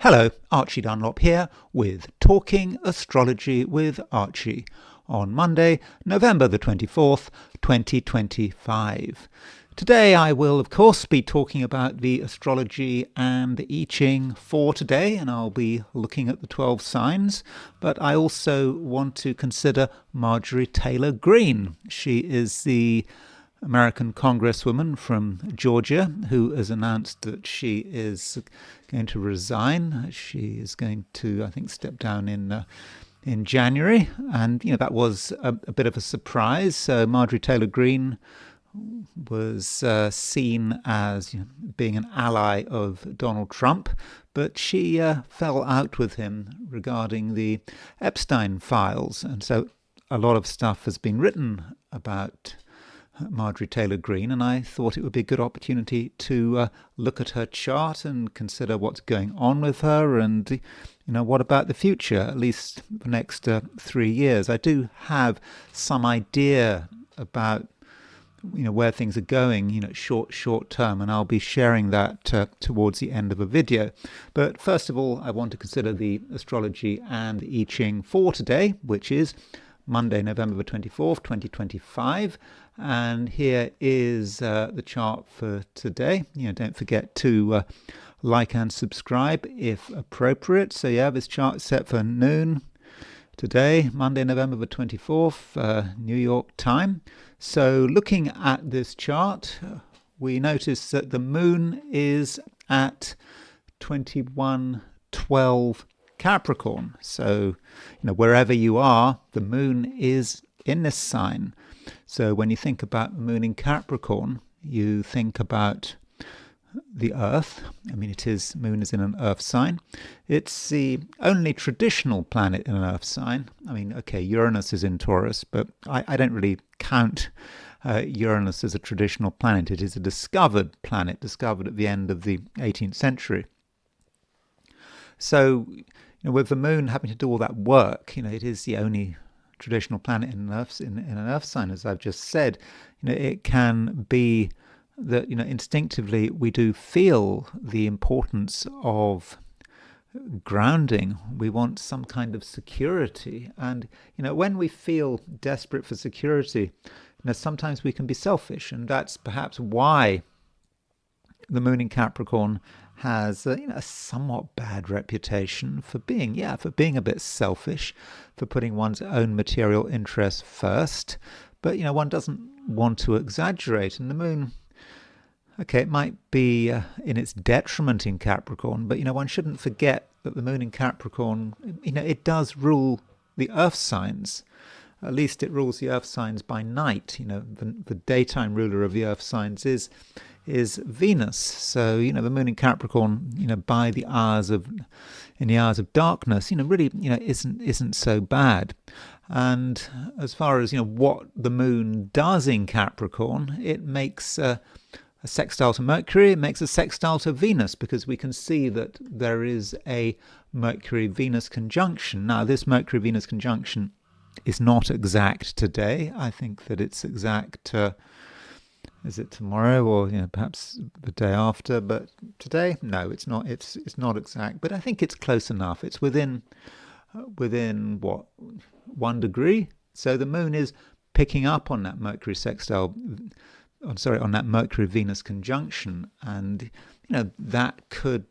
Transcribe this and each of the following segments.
Hello, Archie Dunlop here with Talking Astrology with Archie on Monday, November the 24th, 2025. Today I will, of course, be talking about the astrology and the I Ching for today, and I'll be looking at the 12 signs, but I also want to consider Marjorie Taylor Greene. She is the American Congresswoman from Georgia who has announced that she is going to resign. She is going to, I think, step down in January, and that was a bit of a surprise. So Marjorie Taylor Greene was seen as being an ally of Donald Trump, but she fell out with him regarding the Epstein files, and so a lot of stuff has been written about Marjorie Taylor Greene, and I thought it would be a good opportunity to look at her chart and consider what's going on with her, and what about the future, at least the next 3 years. I do have some idea about where things are going, short term, and I'll be sharing that towards the end of a video. But first of all, I want to consider the astrology and the I Ching for today, which is Monday, November the 24th, 2025. And here is the chart for today. Don't forget to like and subscribe if appropriate. So this chart is set for noon today, Monday, November the 24th, New York time. So looking at this chart, we notice that the moon is at 2112 Capricorn. So, wherever you are, the moon is in this sign. So when you think about the moon in Capricorn, you think about the Earth. Moon is in an Earth sign. It's the only traditional planet in an Earth sign. Uranus is in Taurus, but I don't really count Uranus as a traditional planet. It is a discovered planet, discovered at the end of the 18th century. So, with the moon having to do all that work, it is the only traditional planet in an Earth sign, as I've just said. It can be that instinctively we do feel the importance of grounding. We want some kind of security, and when we feel desperate for security, sometimes we can be selfish, and that's perhaps why the moon in Capricorn has a somewhat bad reputation for being a bit selfish, for putting one's own material interests first. But one doesn't want to exaggerate, and the moon, it might be in its detriment in Capricorn, but one shouldn't forget that the moon in Capricorn, it does rule the earth signs. At least it rules the earth signs by night. The daytime ruler of the earth signs is Venus. So the moon in Capricorn, by the hours of darkness, really isn't so bad. And as far as what the moon does in Capricorn, it makes a sextile to Mercury, it makes a sextile to Venus, because we can see that there is a Mercury-Venus conjunction. Now, this Mercury-Venus conjunction is not exact today. I think that it's exact, is it tomorrow or perhaps the day after? But today, no, it's not. It's not exact, but I think it's close enough. It's within what, 1 degree. So the moon is picking up on that Mercury sextile. On that Mercury-Venus conjunction, and that could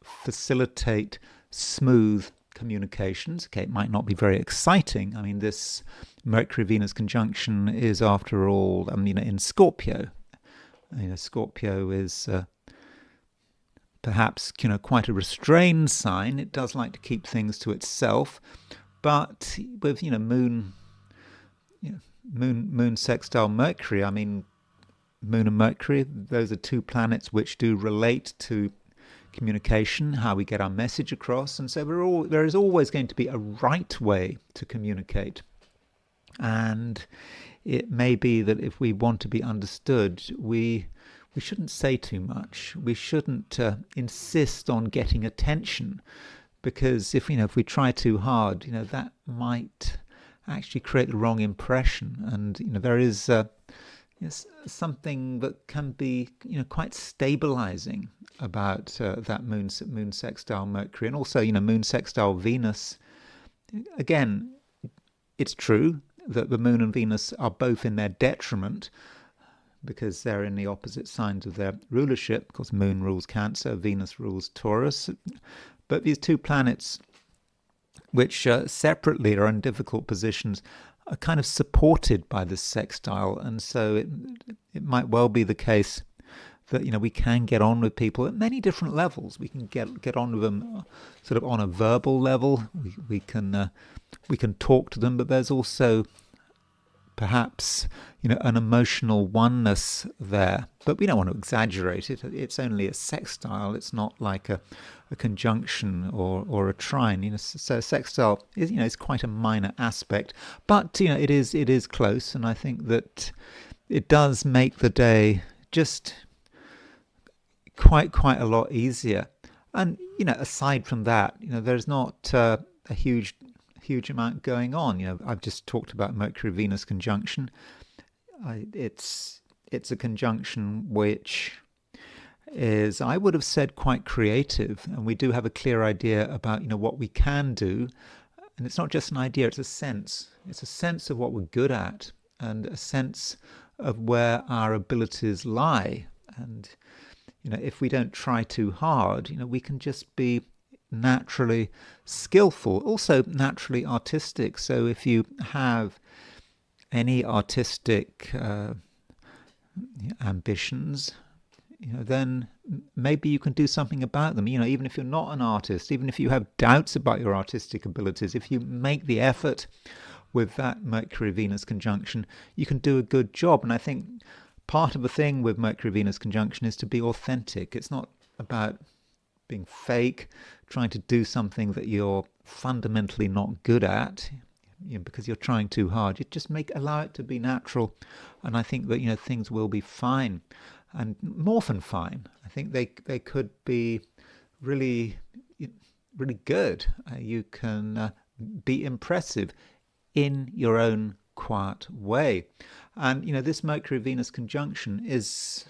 facilitate smooth communications. It might not be very exciting. This Mercury-Venus conjunction is, after all, in Scorpio. Scorpio is perhaps quite a restrained sign. It does like to keep things to itself, but with moon sextile Mercury, Moon and Mercury, those are two planets which do relate to communication, how we get our message across, and so there is always going to be a right way to communicate. And it may be that if we want to be understood, we shouldn't say too much. We shouldn't insist on getting attention, because if we try too hard, that might actually create the wrong impression. And there is It's something that can be, quite stabilizing about that moon sextile Mercury, and also, moon sextile Venus. Again, it's true that the moon and Venus are both in their detriment because they're in the opposite signs of their rulership. Of course, moon rules Cancer, Venus rules Taurus. But these two planets, which separately are in difficult positions, are kind of supported by this sextile. And so it might well be the case that we can get on with people at many different levels. We can get on with them sort of on a verbal level. We can talk to them, but there's also perhaps an emotional oneness there. But we don't want to exaggerate it. It's only a sextile. It's not like a conjunction or a trine. So a sextile is quite a minor aspect, but it is close, and I think that it does make the day just quite a lot easier. And aside from that, there's not a huge amount going on. I've just talked about Mercury Venus conjunction. It's a conjunction which is, I would have said, quite creative, and we do have a clear idea about what we can do. And it's not just an idea, it's a sense. It's a sense of what we're good at and a sense of where our abilities lie. And if we don't try too hard, we can just be naturally skillful, also naturally artistic. So if you have any artistic ambitions, then maybe you can do something about them. Even if you're not an artist, even if you have doubts about your artistic abilities, if you make the effort with that Mercury-Venus conjunction, you can do a good job. And I think part of the thing with Mercury-Venus conjunction is to be authentic. It's not about being fake, trying to do something that you're fundamentally not good at, because you're trying too hard. You just allow it to be natural, and I think that things will be fine, and more than fine. I think they could be really good. You can be impressive in your own quiet way, and this Mercury-Venus conjunction is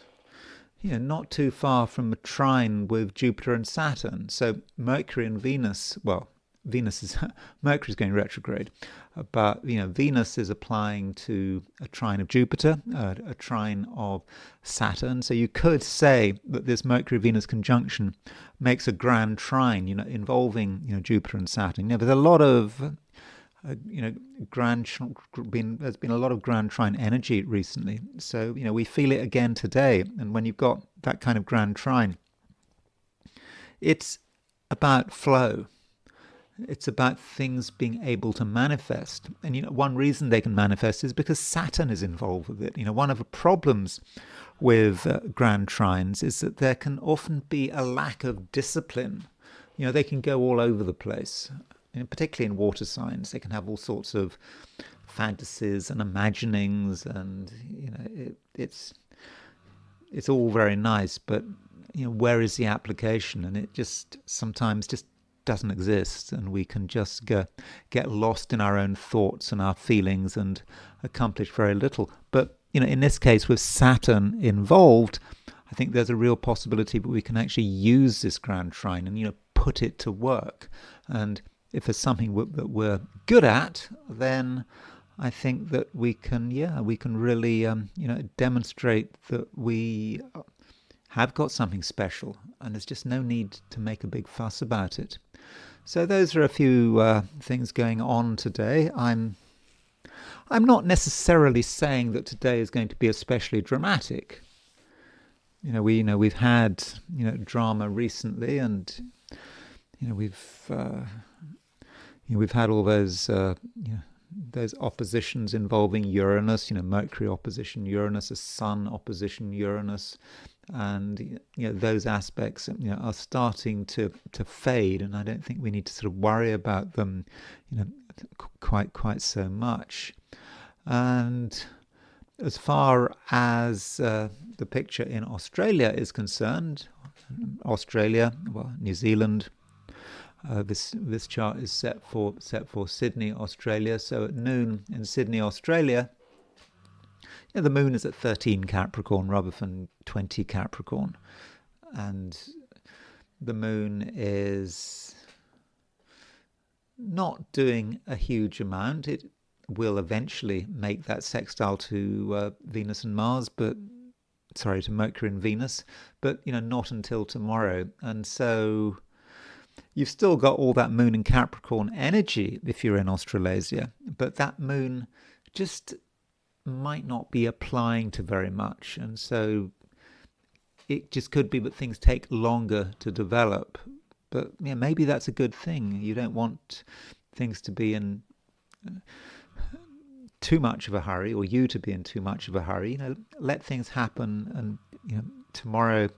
not too far from a trine with Jupiter and Saturn. So Mercury and Venus, well, Mercury's going retrograde, but Venus is applying to a trine of Jupiter, a trine of Saturn. So you could say that this Mercury-Venus conjunction makes a grand trine, involving Jupiter and Saturn. There's a lot of there's been a lot of grand trine energy recently. So we feel it again today. And when you've got that kind of grand trine, it's about flow. It's about things being able to manifest. And one reason they can manifest is because Saturn is involved with it. One of the problems with grand trines is that there can often be a lack of discipline. They can go all over the place. Particularly in water signs, they can have all sorts of fantasies and imaginings, and it's all very nice, but where is the application? And it just sometimes just doesn't exist, and we can just get lost in our own thoughts and our feelings and accomplish very little. But in this case, with Saturn involved, I think there's a real possibility that we can actually use this grand trine and put it to work. And if there's something that we're good at, then I think that we can really, demonstrate that we have got something special, and there's just no need to make a big fuss about it. So those are a few things going on today. I'm not necessarily saying that today is going to be especially dramatic. We've had drama recently, and we've had all those oppositions involving Uranus, Mercury opposition Uranus, a Sun opposition Uranus, and those aspects are starting to fade, and I don't think we need to sort of worry about them quite so much. And as far as the picture in Australia is concerned, New Zealand. This chart is set for Sydney, Australia. So at noon in Sydney, Australia, the moon is at 13 Capricorn rather than 20 Capricorn. And the moon is not doing a huge amount. It will eventually make that sextile to Venus and Mars, but to Mercury and Venus, but not until tomorrow. And so you've still got all that moon in Capricorn energy if you're in Australasia, but that moon just might not be applying to very much. And so it just could be that things take longer to develop. But maybe that's a good thing. You don't want things to be in too much of a hurry, or you to be in too much of a hurry. Let things happen, and tomorrow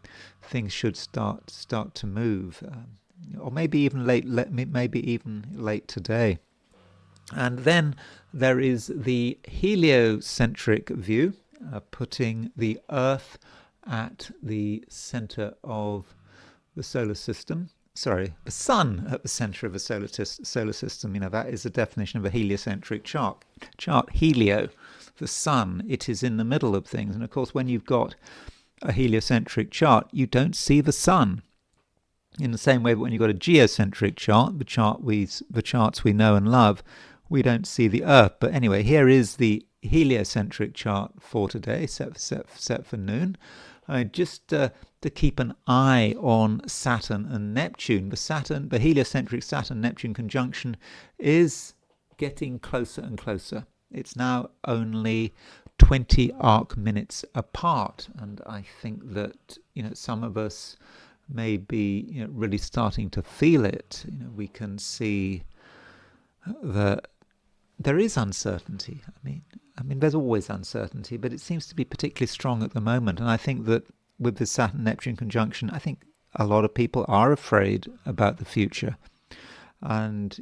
things should start to move, or maybe even late today. And then there is the heliocentric view, putting the Earth at the center of the solar system. The sun at the center of the solar system. That is the definition of a heliocentric chart. Helio, the sun, it is in the middle of things. And of course, when you've got a heliocentric chart, you don't see the sun. In the same way that when you've got a geocentric chart, the charts we know and love, we don't see the Earth. But anyway, here is the heliocentric chart for today, set for noon. Just to keep an eye on Saturn and Neptune. The heliocentric Saturn-Neptune conjunction is getting closer and closer. It's now only 20 arc minutes apart, and I think that some of us may be really starting to feel it. We can see that there is uncertainty. I mean, there's always uncertainty, but it seems to be particularly strong at the moment. And I think that with the Saturn-Neptune conjunction, I think a lot of people are afraid about the future. And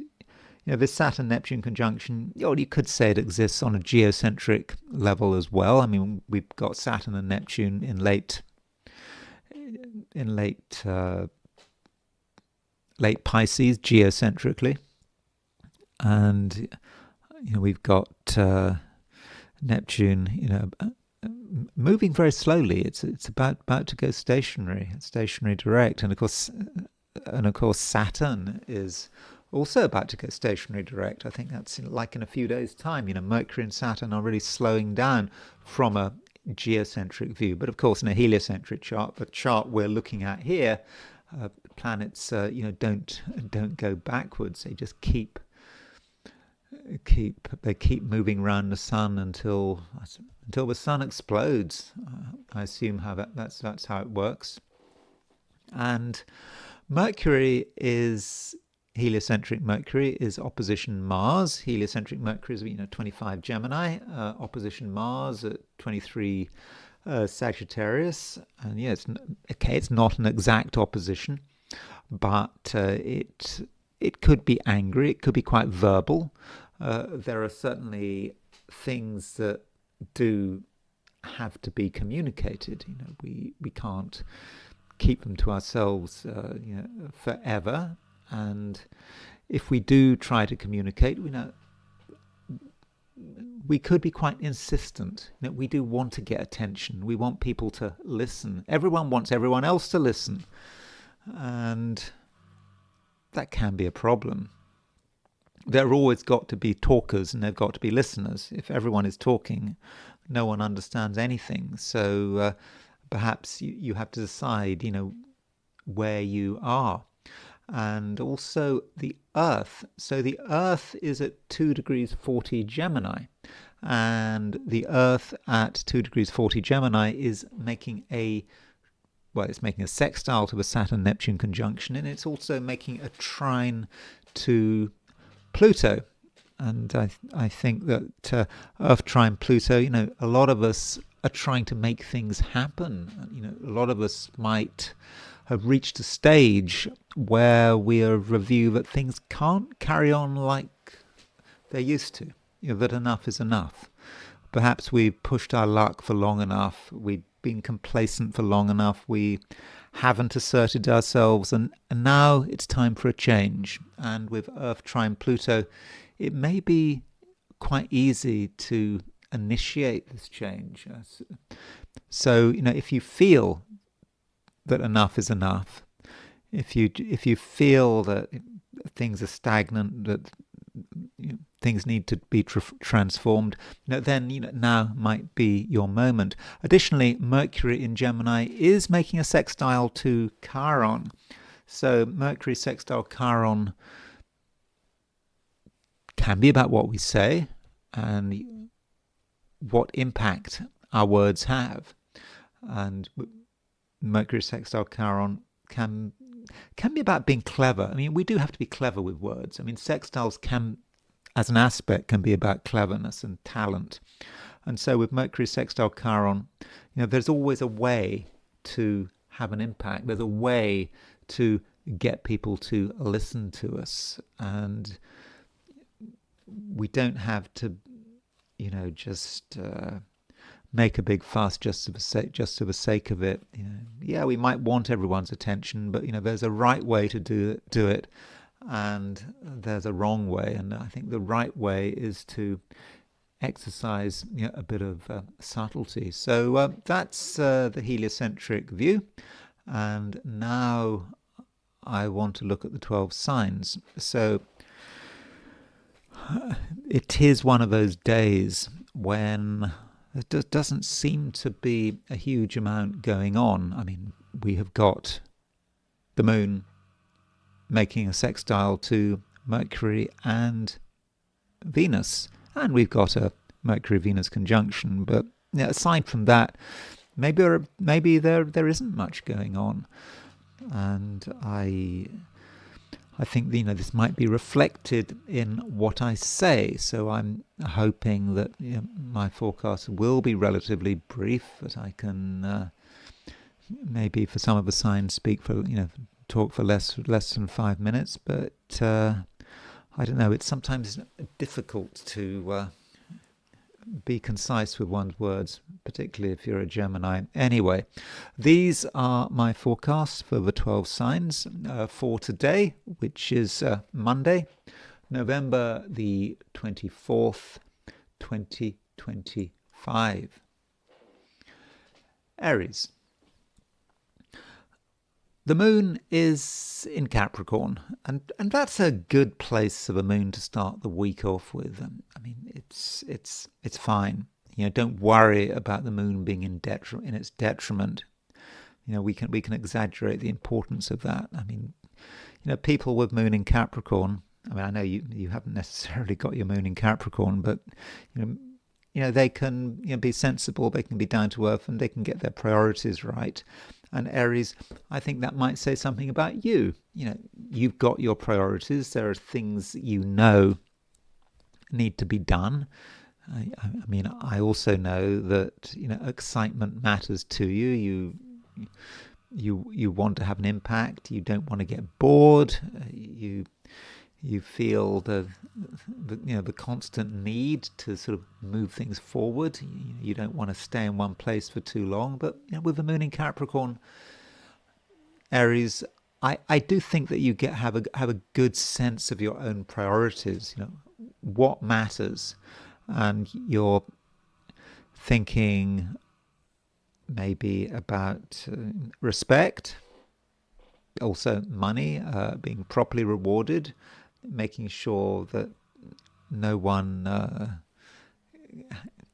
this Saturn-Neptune conjunction, you could say it exists on a geocentric level as well. I mean, we've got Saturn and Neptune in late Pisces geocentrically, and we've got Neptune, moving very slowly. It's about to go stationary direct, and of course Saturn is also about to go stationary direct. I think that's in a few days' time. Mercury and Saturn are really slowing down from a geocentric view, but of course in a heliocentric chart, the chart we're looking at here, planets don't go backwards. They just keep moving around the sun until the sun explodes. I assume that's how it works. And heliocentric Mercury is opposition Mars. Heliocentric Mercury is 25 Gemini, opposition Mars at 23 Sagittarius. And it's not an exact opposition, but it could be angry. It could be quite verbal. There are certainly things that do have to be communicated. We can't keep them to ourselves forever. And if we do try to communicate, we could be quite insistent. We do want to get attention. We want people to listen. Everyone wants everyone else to listen. And that can be a problem. There have always got to be talkers and there have got to be listeners. If everyone is talking, no one understands anything. So perhaps you have to decide, where you are. And also the Earth. So the Earth is at 2 degrees 40 Gemini. And the Earth at 2 degrees 40 Gemini is making it's making a sextile to the Saturn-Neptune conjunction, and it's also making a trine to Pluto. And I think that Earth trine Pluto, a lot of us are trying to make things happen. A lot of us might have reached a stage where we are of a view that things can't carry on like they used to, that enough is enough. Perhaps we've pushed our luck for long enough, we've been complacent for long enough, we haven't asserted ourselves, and now it's time for a change. And with Earth trine Pluto, it may be quite easy to initiate this change. So, if you feel that enough is enough, if you feel that things are stagnant, that things need to be transformed, then now might be your moment. Additionally, Mercury in Gemini is making a sextile to Chiron. So Mercury sextile Chiron can be about what we say and what impact our words have. And Mercury sextile Chiron can be about being clever. I mean, we do have to be clever with words. I mean, sextiles can, as an aspect, can be about cleverness and talent. And so with Mercury sextile Chiron, there's always a way to have an impact. There's a way to get people to listen to us. And we don't have to, just make a big fuss just for the sake of it. Yeah, we might want everyone's attention, but there's a right way to do it, and there's a wrong way. And I think the right way is to exercise a bit of subtlety. So that's the heliocentric view, and now I want to look at the 12 signs. So it is one of those days when there doesn't seem to be a huge amount going on. I mean, we have got the moon making a sextile to Mercury and Venus, and we've got a Mercury-Venus conjunction. But aside from that, maybe there isn't much going on, and I think this might be reflected in what I say. So I'm hoping that my forecast will be relatively brief, that I can maybe for some of the signs talk for less than 5 minutes. But I don't know. It's sometimes difficult to be concise with one's words, particularly if you're a Gemini. Anyway, these are my forecasts for the 12 signs for today, which is Monday, November the 24th, 2025. Aries. The moon is in Capricorn, and that's a good place for the moon to start the week off with. I mean, it's fine. Don't worry about the moon being in its detriment. We can exaggerate the importance of that. I mean, people with moon in Capricorn. I mean, I know you haven't necessarily got your moon in Capricorn, but they can be sensible. They can be down to earth, and they can get their priorities right. And Aries, I think that might say something about you. You've got your priorities. There are things need to be done. I mean, I also know that excitement matters to you. You want to have an impact. You don't want to get bored. You feel the constant need to sort of move things forward. You don't want to stay in one place for too long. But with the moon in Capricorn, Aries, I do think that you have a good sense of your own priorities. What matters, and you're thinking maybe about respect, also money, being properly rewarded, making sure that no one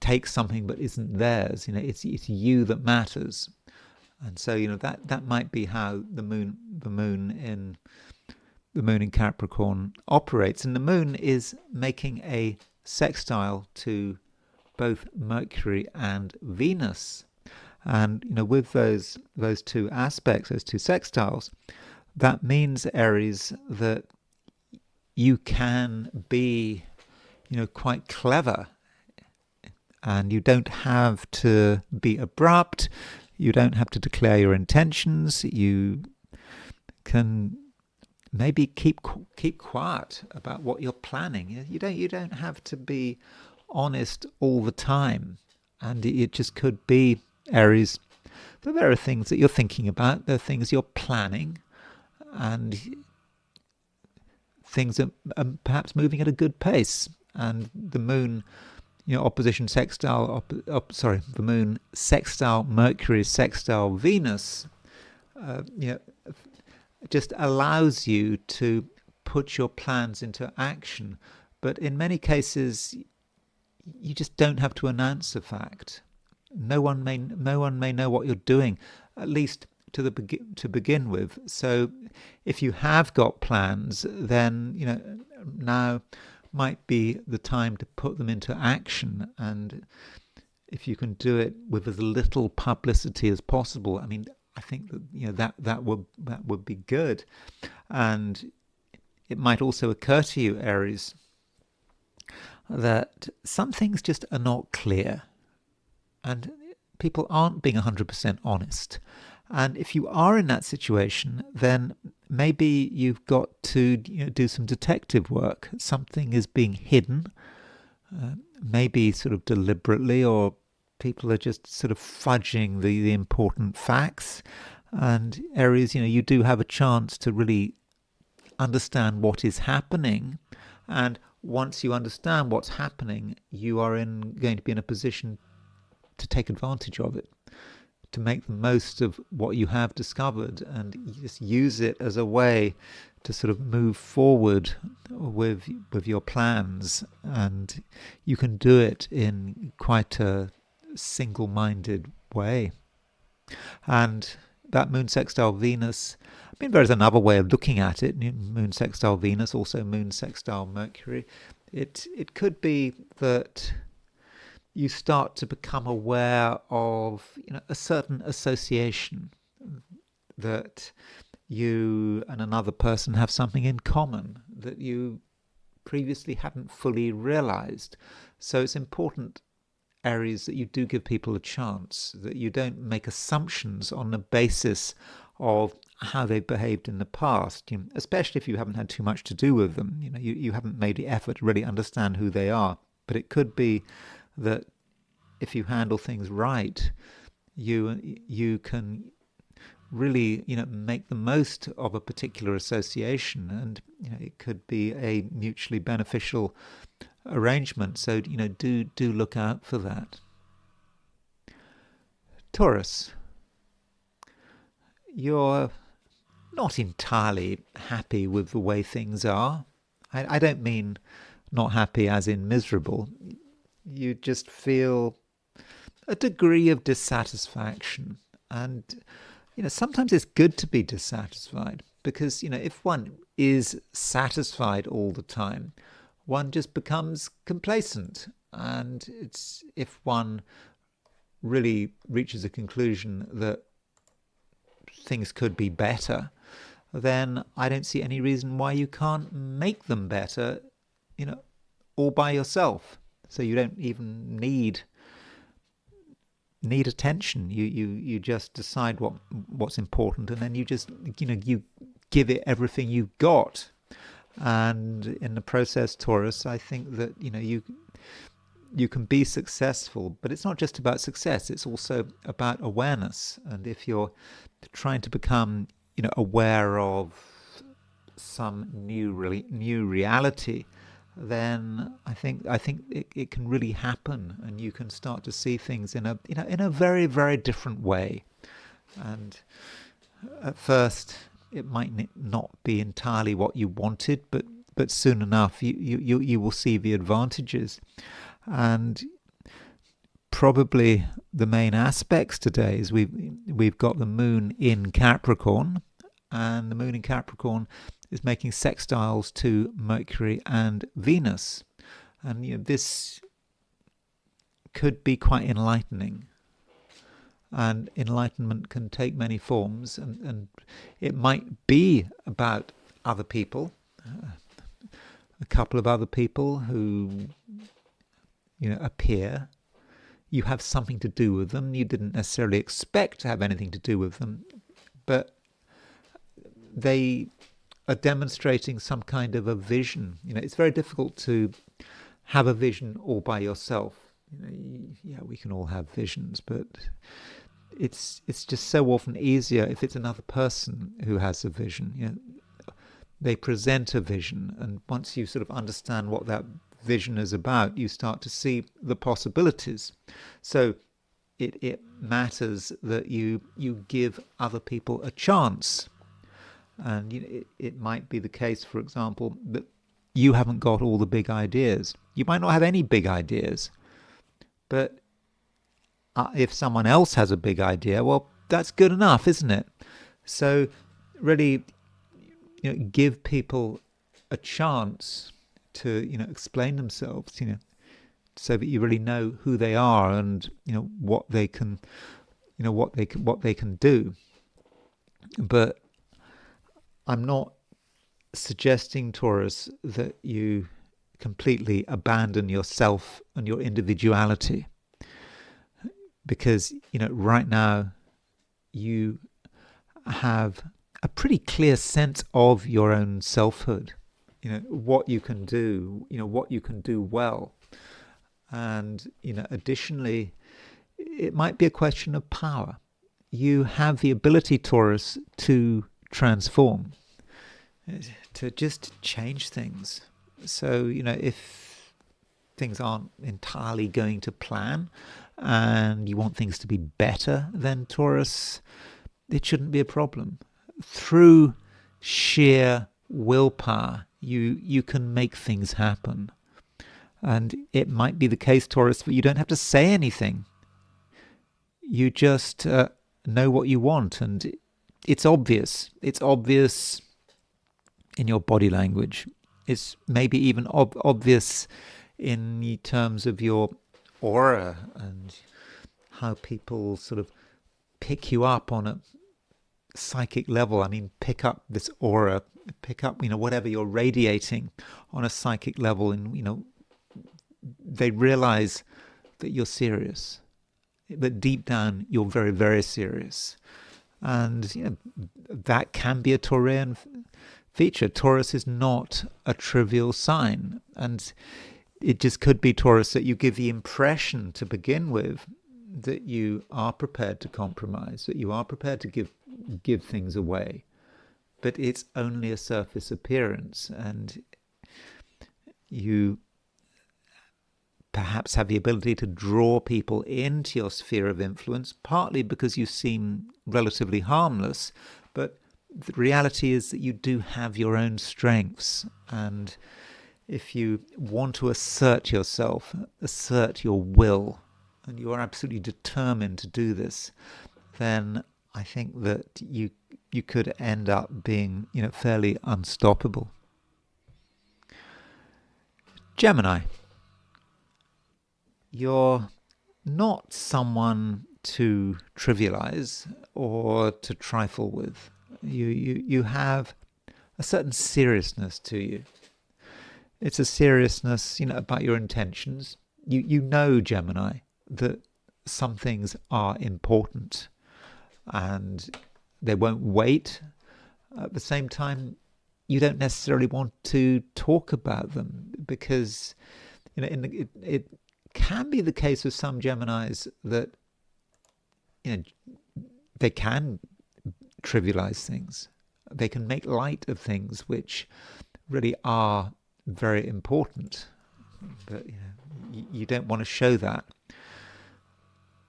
takes something but isn't theirs. It's you that matters. And so that might be how the moon in Capricorn operates. And the moon is making a sextile to both Mercury and Venus. And with those two aspects, those two sextiles, that means, Aries, that you can be quite clever, and you don't have to be abrupt. You don't have to declare your intentions. You can maybe keep quiet about what you're planning. You don't have to be honest all the time, and it just could be, Aries, that there are things that you're thinking about, there are things you're planning, and things are perhaps moving at a good pace. And the moon opposition sextile, the moon sextile Mercury, sextile Venus, just allows you to put your plans into action. But in many cases, you just don't have to announce the fact. No one may know what you're doing, at least to begin with. So if you have got plans, then now might be the time to put them into action. And if you can do it with as little publicity as possible, I mean, I think that that would be good. And it might also occur to you, Aries, that some things just are not clear, and people aren't being 100% honest. And if you are in that situation, then maybe you've got to do some detective work. Something is being hidden, maybe sort of deliberately, or people are just sort of fudging the important facts. And Aries, you do have a chance to really understand what is happening. And once you understand what's happening, you are going to be in a position to take advantage of it, to make the most of what you have discovered, and you just use it as a way to sort of move forward with your plans. And you can do it in quite a single-minded way. And that moon sextile Venus, I mean, there's another way of looking at it. Moon sextile Venus, also moon sextile Mercury. It could be that you start to become aware of a certain association, that you and another person have something in common that you previously hadn't fully realized. So it's important, Aries, that you do give people a chance, that you don't make assumptions on the basis of how they've behaved in the past, especially if you haven't had too much to do with them. You haven't made the effort to really understand who they are. But it could be that if you handle things right, you can really make the most of a particular association, and it could be a mutually beneficial arrangement. So do look out for that. Taurus, you're not entirely happy with the way things are. I don't mean not happy as in miserable. You just feel a degree of dissatisfaction. And sometimes it's good to be dissatisfied, because if one is satisfied all the time, one just becomes complacent. And if one really reaches a conclusion that things could be better, then I don't see any reason why you can't make them better, all by yourself. So you don't even need attention. You just decide what's important, and then you just you give it everything you've got. And in the process, Taurus, I think that you can be successful, but it's not just about success, it's also about awareness. And if you're trying to become aware of some new reality, then I think it can really happen, and you can start to see things in a very, very different way. And at first it might not be entirely what you wanted, but soon enough you will see the advantages. And probably the main aspects today is we've got the moon in Capricorn, and the moon in Capricorn is making sextiles to Mercury and Venus. And this could be quite enlightening. And enlightenment can take many forms, and it might be about other people, a couple of other people who appear. You have something to do with them. You didn't necessarily expect to have anything to do with them, but they are demonstrating some kind of a vision. It's very difficult to have a vision all by yourself. Yeah, we can all have visions, but it's just so often easier if it's another person who has a vision. They present a vision, and once you sort of understand what that vision is about. You start to see the possibilities. So it matters that you give other people a chance. And it might be the case, for example, that you haven't got all the big ideas. You might not have any big ideas. But if someone else has a big idea, well, that's good enough, isn't it? So really, give people a chance to, explain themselves, so that you really know who they are and, what they can, what they can do. But I'm not suggesting, Taurus, that you completely abandon yourself and your individuality, because right now you have a pretty clear sense of your own selfhood, what you can do, what you can do well. And additionally, it might be a question of power. You have the ability, Taurus, to transform, to just change things. So if things aren't entirely going to plan and you want things to be better, then Taurus, it shouldn't be a problem. Through sheer willpower, you can make things happen. And it might be the case, Taurus, that you don't have to say anything. You just know what you want, and it's obvious. It's obvious in your body language. It's maybe even obvious in terms of your aura and how people sort of pick you up on a psychic level. I mean, pick up this aura, pick up, whatever you're radiating on a psychic level, and, they realize that you're serious, that deep down you're very, very serious. And, that can be a Taurian feature. Taurus is not a trivial sign. And it just could be, Taurus, that you give the impression to begin with that you are prepared to compromise, that you are prepared to give things away. But it's only a surface appearance, and you perhaps have the ability to draw people into your sphere of influence, partly because you seem relatively harmless, but the reality is that you do have your own strengths. And if you want to assert yourself, assert your will, and you are absolutely determined to do this, then I think that you could end up being, fairly unstoppable. Gemini. You're not someone to trivialize or to trifle with. You have a certain seriousness to you. It's a seriousness, about your intentions. You know, Gemini, that some things are important and they won't wait. At the same time, you don't necessarily want to talk about them because, it can be the case with some Geminis that they can trivialize things. They can make light of things which really are very important, but you don't want to show that.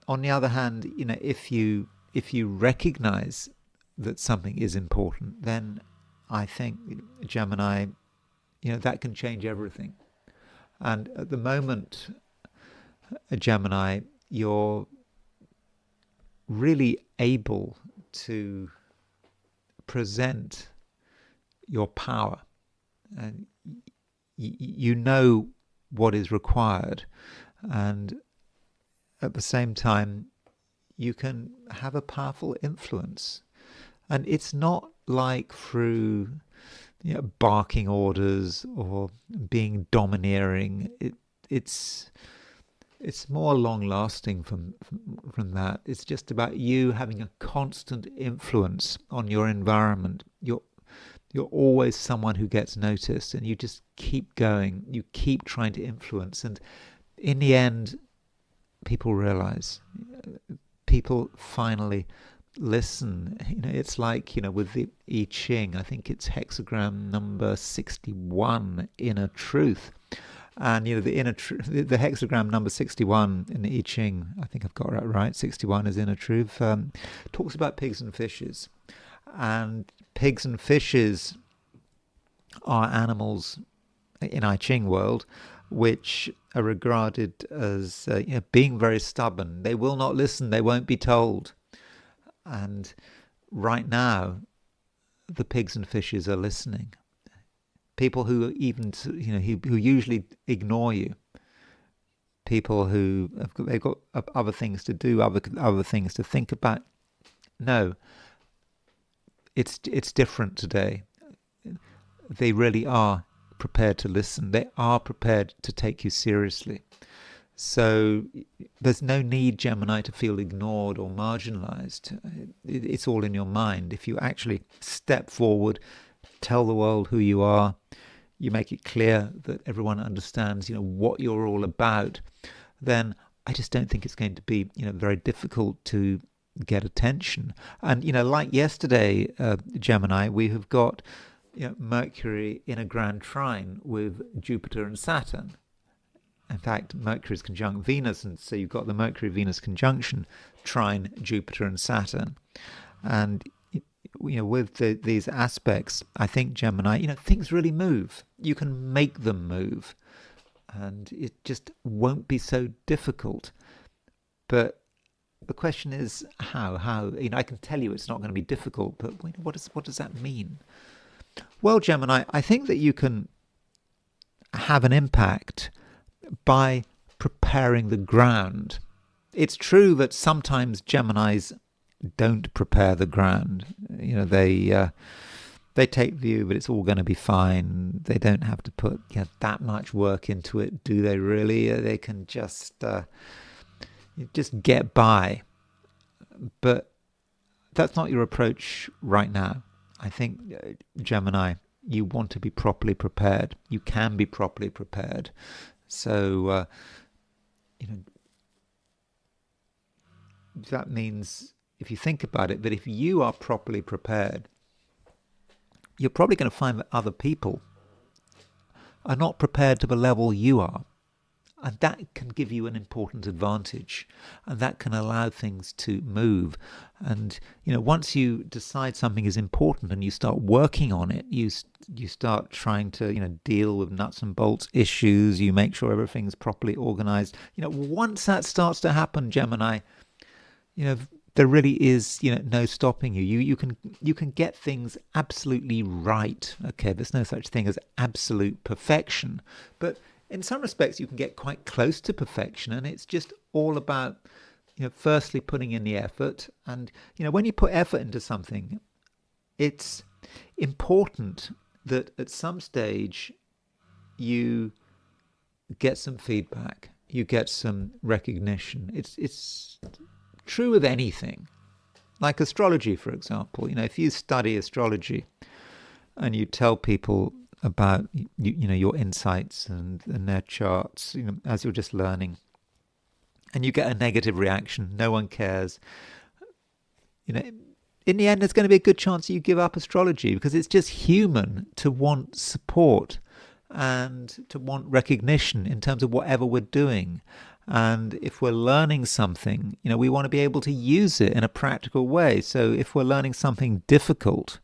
On the other hand, if you recognize that something is important, then I think, Gemini, that can change everything. And at the moment, Gemini, you're really able to present your power, and you know what is required, and at the same time you can have a powerful influence. And it's not like through barking orders or being domineering. It's more long-lasting from that. It's just about you having a constant influence on your environment. You're always someone who gets noticed, and you just keep going. You keep trying to influence, and in the end, people realize. People finally listen. It's like, with the I Ching, I think it's hexagram number 61, inner truth. And the hexagram number 61 in the I Ching, I think I've got that right. 61 is inner truth. Talks about pigs and fishes, and pigs and fishes are animals in I Ching world which are regarded as being very stubborn. They will not listen. They won't be told. And right now, the pigs and fishes are listening. People who even who usually ignore you. People who they've got other things to do, other things to think about. No, it's different today. They really are prepared to listen. They are prepared to take you seriously. So there's no need, Gemini, to feel ignored or marginalized. It's all in your mind. If you actually step forward, tell the world who you are, you make it clear that everyone understands, what you're all about, then I just don't think it's going to be, very difficult to get attention. And, like yesterday, Gemini, we have got Mercury in a grand trine with Jupiter and Saturn. In fact, Mercury is conjunct Venus, and so you've got the Mercury-Venus conjunction, trine Jupiter and Saturn. And with these aspects, I think, Gemini, things really move. You can make them move, and it just won't be so difficult. But the question is how? I can tell you it's not going to be difficult, but what does that mean? Well, Gemini, I think that you can have an impact by preparing the ground. It's true that sometimes Geminis don't prepare the ground. They take view, but it's all going to be fine. They don't have to put that much work into it, do they really? They can just get by. But that's not your approach right now. I think, Gemini, you want to be properly prepared. You can be properly prepared. So, that means, if you think about it, that if you are properly prepared, you're probably going to find that other people are not prepared to the level you are. And that can give you an important advantage, and that can allow things to move. And once you decide something is important and you start working on it, you start trying to deal with nuts and bolts issues. You make sure everything's properly organized. Once that starts to happen, Gemini, there really is no stopping you. You can get things absolutely right. Okay, there's no such thing as absolute perfection, but in some respects, you can get quite close to perfection, and it's just all about, firstly putting in the effort. And, when you put effort into something, it's important that at some stage you get some feedback, you get some recognition. It's true of anything, like astrology, for example. If you study astrology and you tell people about your insights and their charts, as you're just learning, and you get a negative reaction, no one cares. In the end, there's going to be a good chance that you give up astrology, because it's just human to want support and to want recognition in terms of whatever we're doing. And if we're learning something, we want to be able to use it in a practical way. So if we're learning something difficult,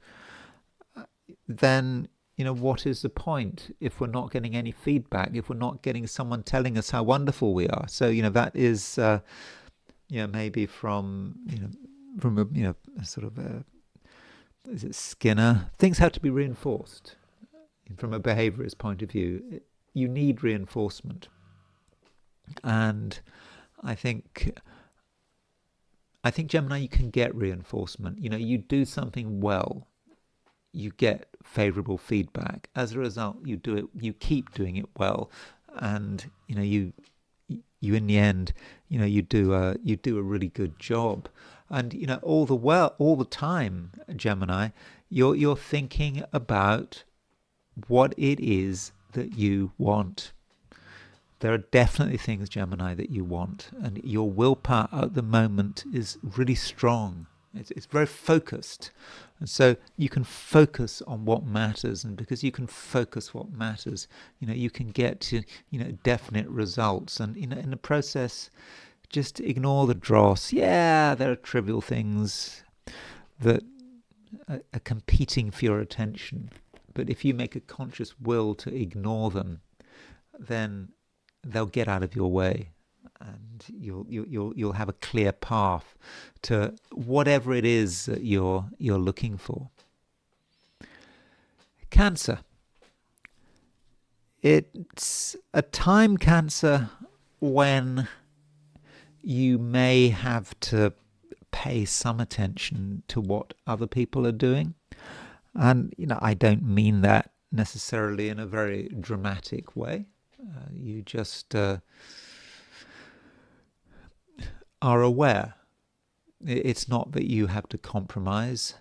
then what is the point if we're not getting any feedback, if we're not getting someone telling us how wonderful we are? So, that is, maybe from a sort of is it Skinner? Things have to be reinforced. From a behaviorist point of view, you need reinforcement. And I think, Gemini, you can get reinforcement. You do something well, you get favorable feedback. As a result, you keep doing it well, and you in the end, you do a really good job. And all the time, Gemini, you're thinking about what it is that you want. There are definitely things, Gemini, that you want, and your willpower at the moment is really strong. It's very focused. And so you can focus on what matters, and because you can focus what matters, you can get to, definite results. And, in the process, just ignore the dross. Yeah, there are trivial things that are competing for your attention. But if you make a conscious will to ignore them, then they'll get out of your way, and you'll have a clear path to whatever it is that you're looking for. Cancer. It's a time, Cancer, when you may have to pay some attention to what other people are doing. And, I don't mean that necessarily in a very dramatic way. You just are aware. It's not that you have to compromise.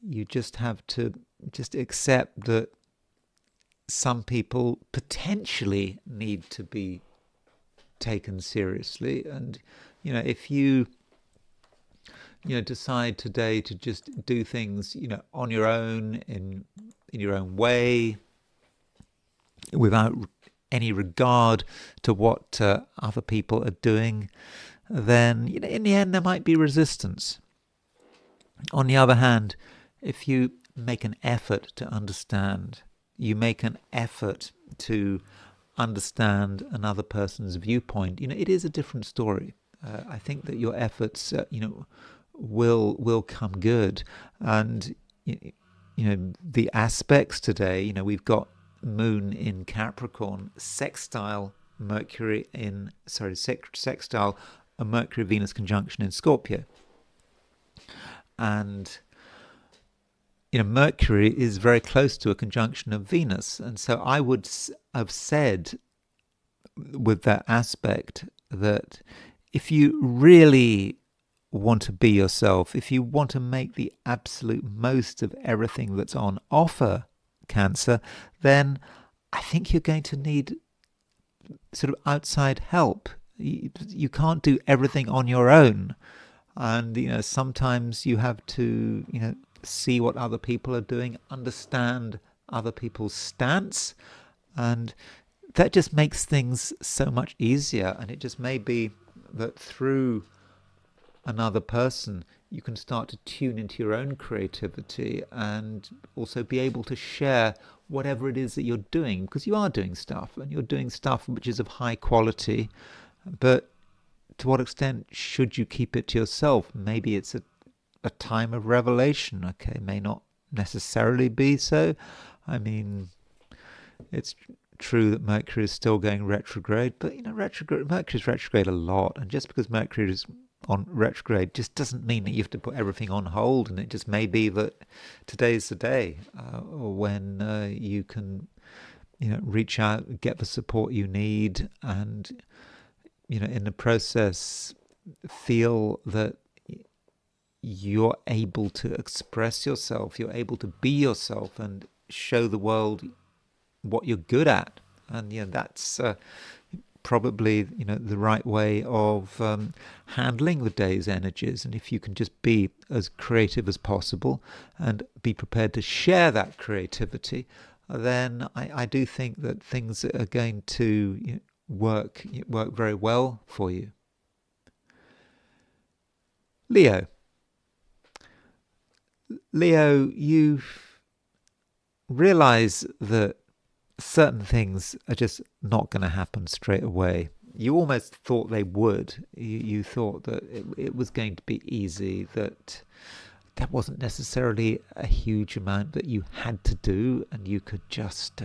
You just have to accept that some people potentially need to be taken seriously. And, if you decide today to just do things, on your own, in your own way, without any regard to what other people are doing, then in the end there might be resistance. On the other hand, if you make an effort to understand, you make an effort to understand another person's viewpoint, it is a different story. I think that your efforts, will come good. And the aspects today, we've got Moon in Capricorn, sextile sextile a Mercury Venus conjunction in Scorpio. And Mercury is very close to a conjunction of Venus, and so I would have said with that aspect that if you really want to be yourself, if you want to make the absolute most of everything that's on offer, Cancer, then I think you're going to need sort of outside help. You can't do everything on your own, and sometimes you have to see what other people are doing, understand other people's stance, and that just makes things so much easier. And it just may be that through another person you can start to tune into your own creativity and also be able to share whatever it is that you're doing, because you are doing stuff, and you're doing stuff which is of high quality. But to what extent should you keep it to yourself? Maybe it's a time of revelation. Okay, may not necessarily be so. I mean, it's true that Mercury is still going retrograde, but Mercury's retrograde a lot, and just because Mercury is on retrograde just doesn't mean that you have to put everything on hold. And it just may be that today's the day when you can reach out, get the support you need, and in the process feel that you're able to express yourself, you're able to be yourself and show the world what you're good at. And that's probably the right way of handling the day's energies. And if you can just be as creative as possible and be prepared to share that creativity, then I do think that things are going to work very well for you. Leo, you realize that certain things are just not going to happen straight away. You almost thought they would. You thought that it was going to be easy, that there wasn't necessarily a huge amount that you had to do, and you could just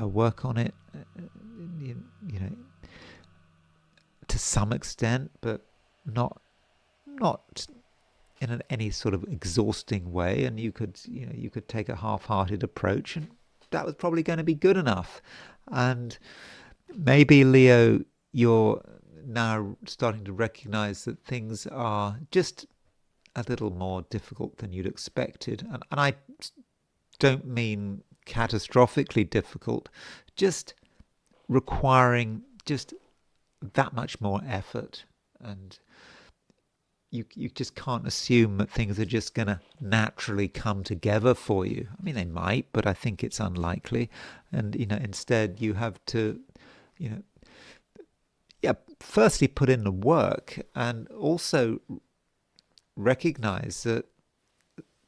work on it to some extent, but not in any sort of exhausting way. And you could take a half-hearted approach, and that was probably going to be good enough. And maybe, Leo, you're now starting to recognize that things are just a little more difficult than you'd expected. And I don't mean catastrophically difficult, just requiring just that much more effort. And you just can't assume that things are just going to naturally come together for you. I mean, they might, but I think it's unlikely. And instead you have to, you know, yeah, firstly put in the work, and also recognize that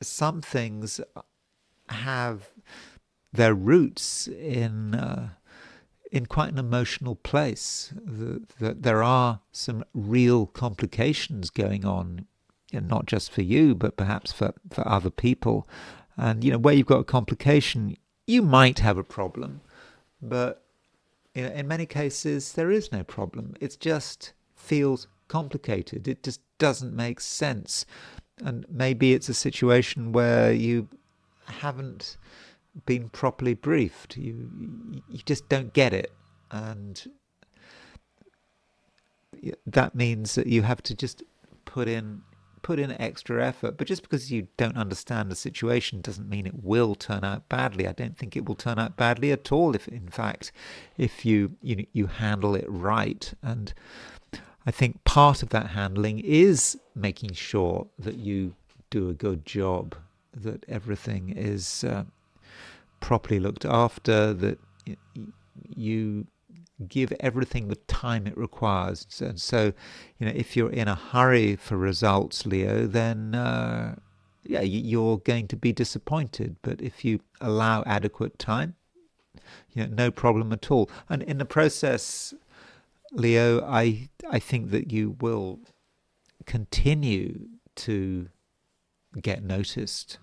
some things have their roots in quite an emotional place. That there are some real complications going on, not just for you, but perhaps for other people. And where you've got a complication, you might have a problem, but in many cases there is no problem. It just feels complicated. It just doesn't make sense. And maybe it's a situation where you haven't been properly briefed. You just don't get it, and that means that you have to just put in extra effort. But just because you don't understand the situation doesn't mean it will turn out badly. I don't think it will turn out badly at all, if in fact if you handle it right. And I think part of that handling is making sure that you do a good job, that everything is properly looked after, that you give everything the time it requires. And so, if you're in a hurry for results, Leo, then you're going to be disappointed. But if you allow adequate time, no problem at all. And in the process, Leo, I think that you will continue to get noticed.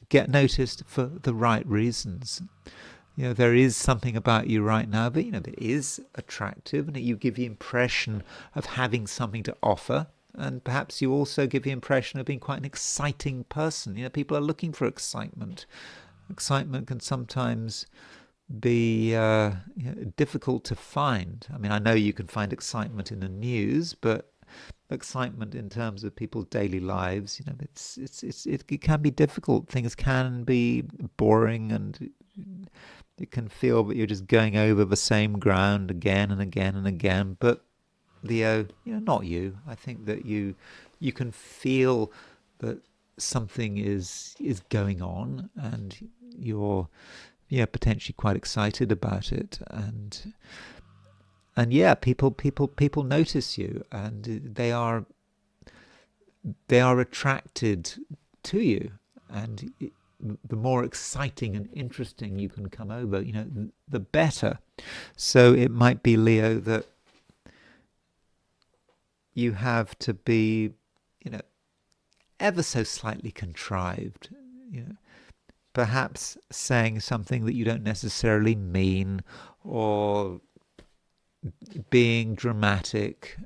Get noticed for the right reasons. There is something about you right now that that is attractive, and that you give the impression of having something to offer, and perhaps you also give the impression of being quite an exciting person. People are looking for excitement. Excitement can sometimes be difficult to find. I mean, I know you can find excitement in the news, but excitement in terms of people's daily lives, it can be difficult. Things can be boring, and it can feel that you're just going over the same ground again and again and again. But Leo, not you. I think that you can feel that something is going on, and you're potentially quite excited about it. And people notice you, and they are attracted to you. And the more exciting and interesting you can come over, the better. So it might be, Leo, that you have to be, ever so slightly contrived, perhaps saying something that you don't necessarily mean, or being dramatic.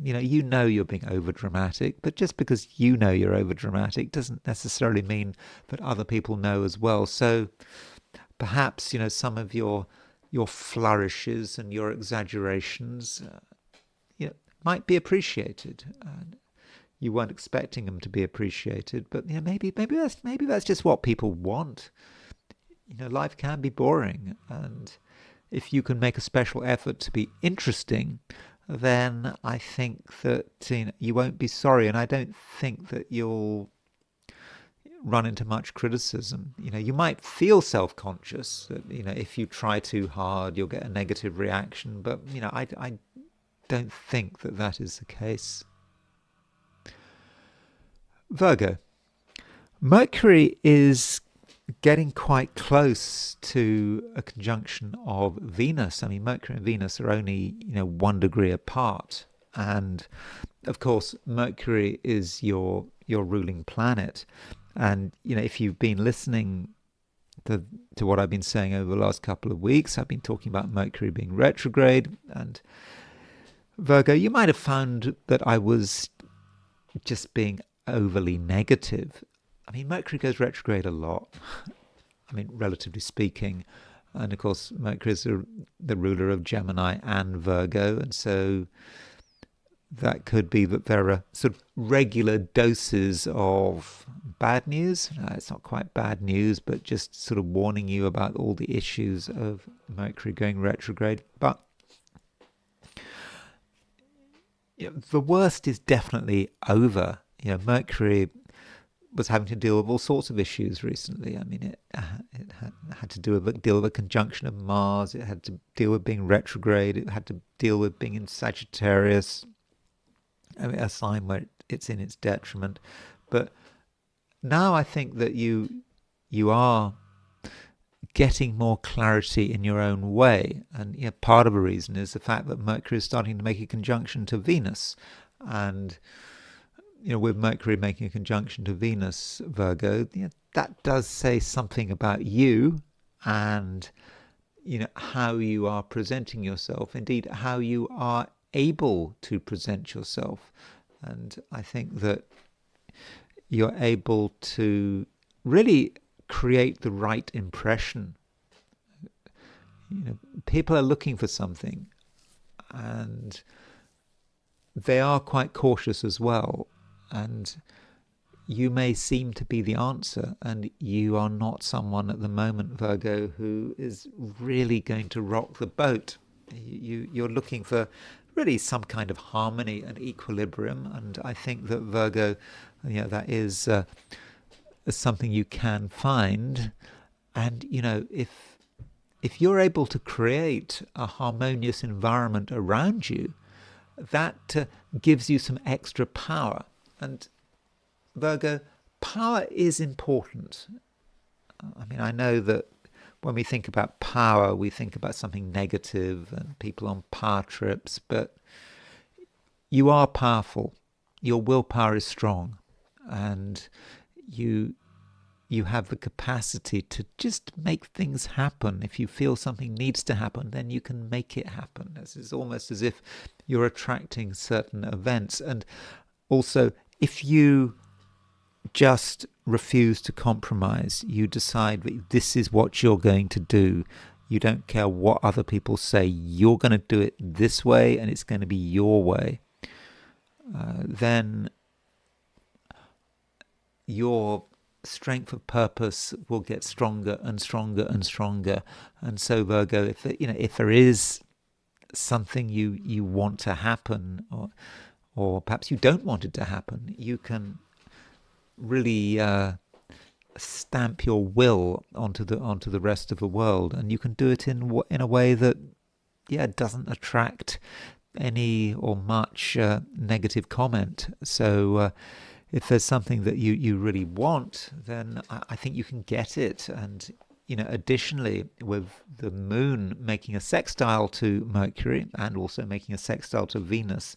You're being over dramatic, but just because you're over dramatic doesn't necessarily mean that other people know as well. So perhaps some of your flourishes and your exaggerations might be appreciated. You weren't expecting them to be appreciated, but maybe that's just what people want. Life can be boring, and if you can make a special effort to be interesting, then I think that you won't be sorry, and I don't think that you'll run into much criticism. You might feel self-conscious that if you try too hard, you'll get a negative reaction, but I don't think that is the case. Virgo, Mercury is getting quite close to a conjunction of Venus. I mean, Mercury and Venus are only 1 degree apart, and of course Mercury is your ruling planet. And if you've been listening to what I've been saying over the last couple of weeks, I've been talking about Mercury being retrograde. And Virgo, you might have found that I was just being overly negative. I mean, Mercury goes retrograde a lot, I mean, relatively speaking. And of course, Mercury is the ruler of Gemini and Virgo. And so that could be that there are sort of regular doses of bad news. It's not quite bad news, but just sort of warning you about all the issues of Mercury going retrograde. But The worst is definitely over. Mercury was having to deal with all sorts of issues recently. I mean, it had to deal with a conjunction of Mars. It had to deal with being retrograde. It had to deal with being in Sagittarius, I mean, a sign where it's in its detriment. But now I think that you are getting more clarity in your own way, and part of the reason is the fact that Mercury is starting to make a conjunction to Venus, and with Mercury making a conjunction to Venus, Virgo, that does say something about you and how you are presenting yourself, indeed how you are able to present yourself. And I think that you're able to really create the right impression. People are looking for something, and they are quite cautious as well. And you may seem to be the answer, and you are not someone at the moment, Virgo, who is really going to rock the boat. You're looking for really some kind of harmony and equilibrium, and I think that Virgo, that is something you can find. And if you're able to create a harmonious environment around you, that gives you some extra power. And Virgo, power is important. I mean, I know that when we think about power, we think about something negative and people on power trips, but you are powerful. Your willpower is strong, and you have the capacity to just make things happen. If you feel something needs to happen, then you can make it happen. It's almost as if you're attracting certain events. And also, if you just refuse to compromise, you decide that this is what you're going to do, you don't care what other people say, you're going to do it this way and it's going to be your way, then your strength of purpose will get stronger and stronger and stronger. And so, Virgo, if there is something you want to happen, or perhaps you don't want it to happen, you can really stamp your will onto the rest of the world, and you can do it in a way that doesn't attract any or much negative comment. So if there's something that you really want, then I think you can get it. And additionally, with the moon making a sextile to Mercury and also making a sextile to Venus,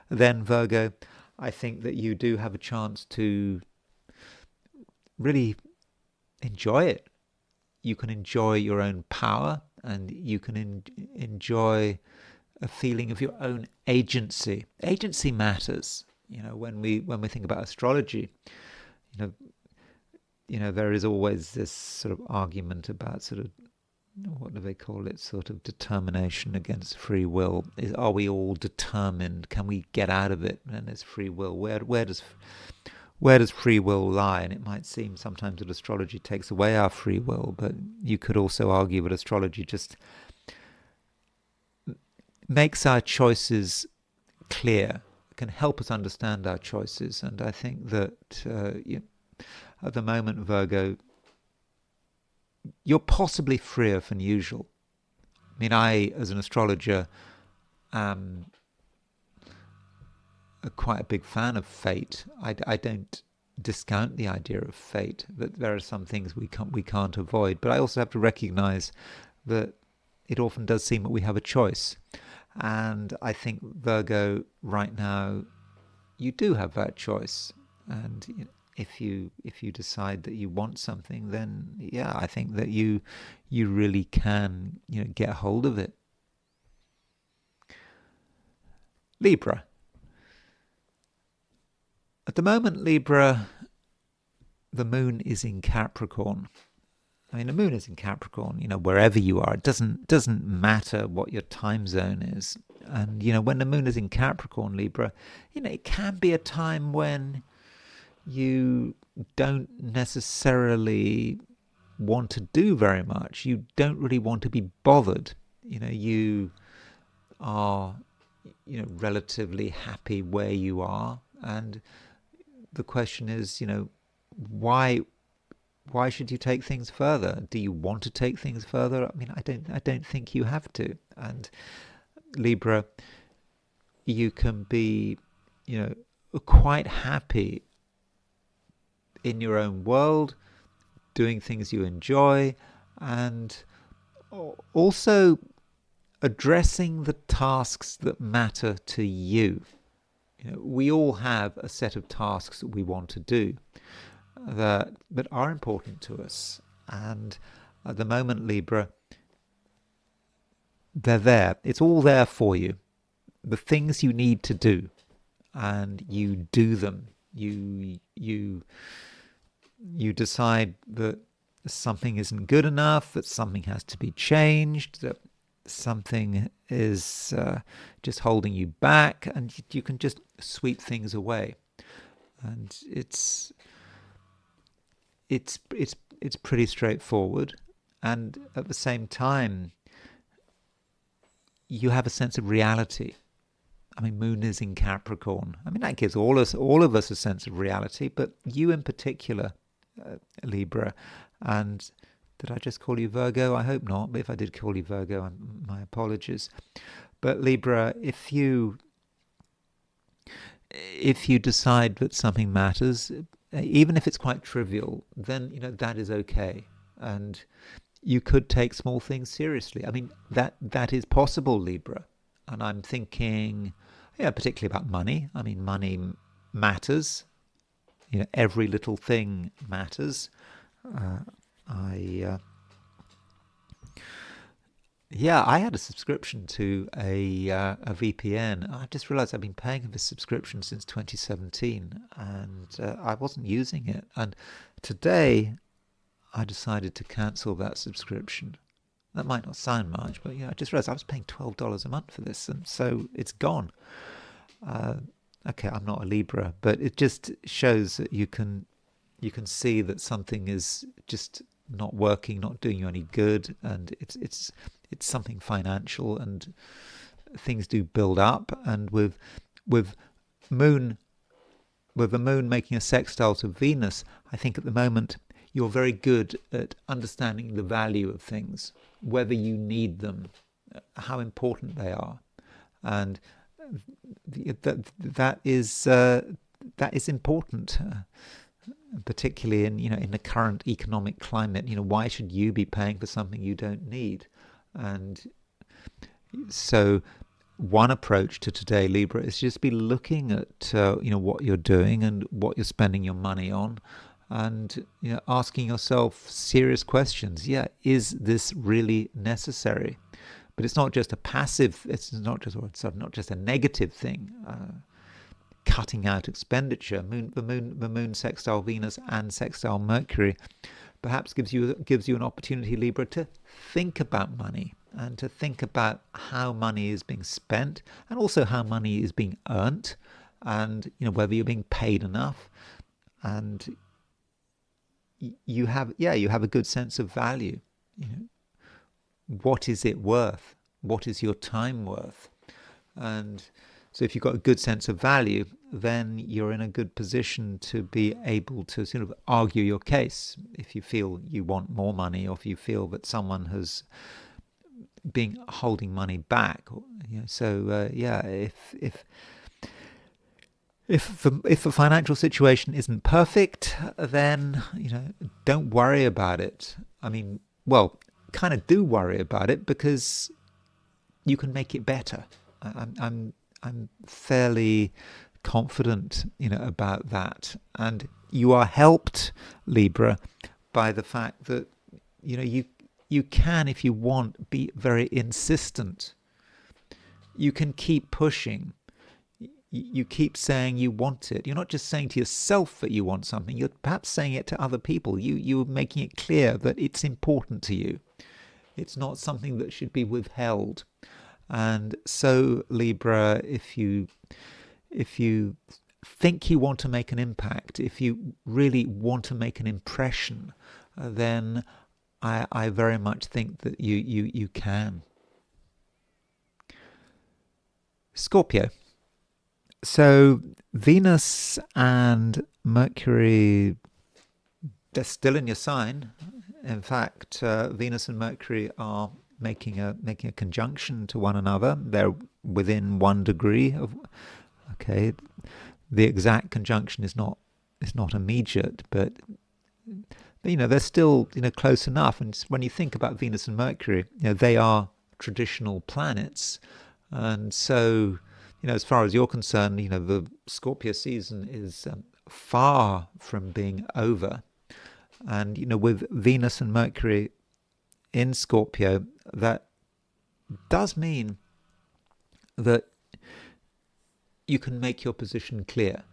then Virgo, I think that you do have a chance to really enjoy it. You can enjoy your own power, and you can enjoy a feeling of your own agency. Agency matters. When we think about astrology, there is always this sort of argument about sort of, what do they call it, sort of determination against free will. Are we all determined? Can we get out of it? And there's free will. Where does free will lie? And it might seem sometimes that astrology takes away our free will, but you could also argue that astrology just makes our choices clear, can help us understand our choices. And I think that at the moment, Virgo, you're possibly freer than usual. I mean, I, as an astrologer, am quite a big fan of fate. I don't discount the idea of fate, that there are some things we can't avoid. But I also have to recognize that it often does seem that we have a choice. And I think, Virgo, right now, you do have that choice. And if you decide that you want something, then I think that you really can get hold of it. Libra. At the moment, Libra, the moon is in Capricorn. I mean, the moon is in Capricorn, wherever you are. It doesn't matter what your time zone is. And, when the moon is in Capricorn, Libra, it can be a time when you don't necessarily want to do very much. You don't really want to be bothered. You are, relatively happy where you are, and the question is, why should you take things further? Do you want to take things further? I mean, I don't think you have to. And Libra, you can be, quite happy in your own world, doing things you enjoy, and also addressing the tasks that matter to you. We all have a set of tasks that we want to do that are important to us. And at the moment, Libra, they're there. It's all there for you. The things you need to do, and you do them. You decide that something isn't good enough, that something has to be changed, that something is just holding you back, and you can just sweep things away. And it's pretty straightforward, and at the same time, you have a sense of reality. I mean, Moon is in Capricorn. I mean, that gives all of us a sense of reality, but you in particular, Libra. And did I just call you Virgo? I hope not, but if I did call you Virgo, my apologies. But Libra, if you decide that something matters, even if it's quite trivial, then that is okay, and you could take small things seriously. I mean, that is possible, Libra. And I'm thinking, particularly about money. I mean, money matters. Every little thing matters. I had a subscription to a VPN. I just realized I've been paying for this subscription since 2017, and I wasn't using it. And today, I decided to cancel that subscription. That might not sound much, but I just realized I was paying $12 a month for this, and so it's gone. Okay, I'm not a Libra, but it just shows that you can see that something is just not working, not doing you any good, and it's something financial, and things do build up. And with the moon making a sextile to Venus, I think at the moment you're very good at understanding the value of things, whether you need them, how important they are, and that is important, particularly in the current economic climate. Why should you be paying for something you don't need? And so one approach to today, Libra, is just be looking at what you're doing and what you're spending your money on, and asking yourself serious questions. Is this really necessary? But it's not just a passive. It's not just a negative thing. Cutting out expenditure. The moon sextile Venus and sextile Mercury perhaps gives you an opportunity, Libra, to think about money, and to think about how money is being spent, and also how money is being earned, and whether you're being paid enough, and you have a good sense of value. What is it worth? What is your time worth? And so if you've got a good sense of value, then you're in a good position to be able to sort of argue your case if you feel you want more money, or if you feel that someone has been holding money back. So if the financial situation isn't perfect, then don't worry about it. I mean, well, kind of do worry about it, because you can make it better. I'm fairly confident, about that. And you are helped, Libra, by the fact that you can, if you want, be very insistent. You can keep pushing. You keep saying you want it. You're not just saying to yourself that you want something. You're perhaps saying it to other people. You're making it clear that it's important to you. It's not something that should be withheld. And so, Libra, if you think you want to make an impact, if you really want to make an impression, then I very much think that you can. Scorpio. So Venus and Mercury, they're still in your sign. In fact, Venus and Mercury are making a conjunction to one another. They're within 1 degree of. Okay, the exact conjunction is not immediate, but they're still close enough. And when you think about Venus and Mercury, they are traditional planets, and so as far as you're concerned, the Scorpio season is far from being over. And with Venus and Mercury in Scorpio, that does mean that you can make your position clear,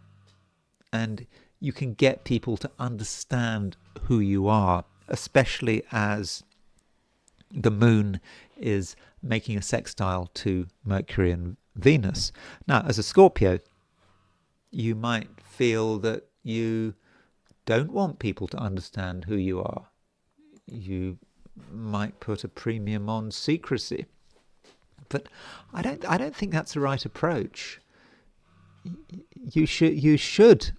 and you can get people to understand who you are, especially as the moon is making a sextile to Mercury and Venus. Now, as a Scorpio, you might feel that you don't want people to understand who you are. You might put a premium on secrecy. But I don't think that's the right approach. You should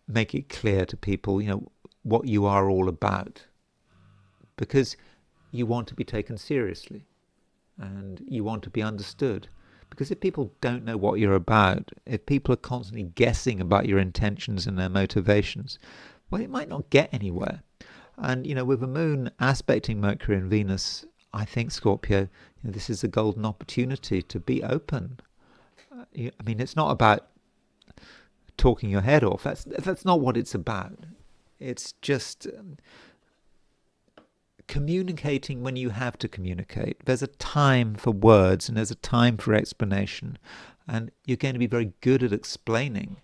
make it clear to people, what you are all about, because you want to be taken seriously and you want to be understood. Because if people don't know what you're about, if people are constantly guessing about your intentions and their motivations, well, it might not get anywhere. And, with the moon aspecting Mercury and Venus, I think, Scorpio, this is a golden opportunity to be open. It's not about talking your head off. That's not what it's about. It's just communicating when you have to communicate. There's a time for words and there's a time for explanation, and you're going to be very good at explaining.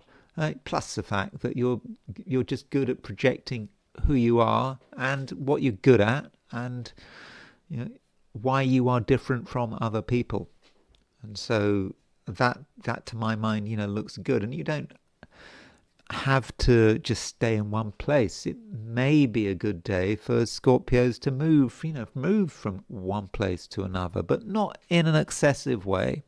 Plus the fact that you're just good at projecting who you are and what you're good at, and why you are different from other people. And so that to my mind looks good. And you don't have to just stay in one place. It may be a good day for Scorpios to move from one place to another, but not in an excessive way,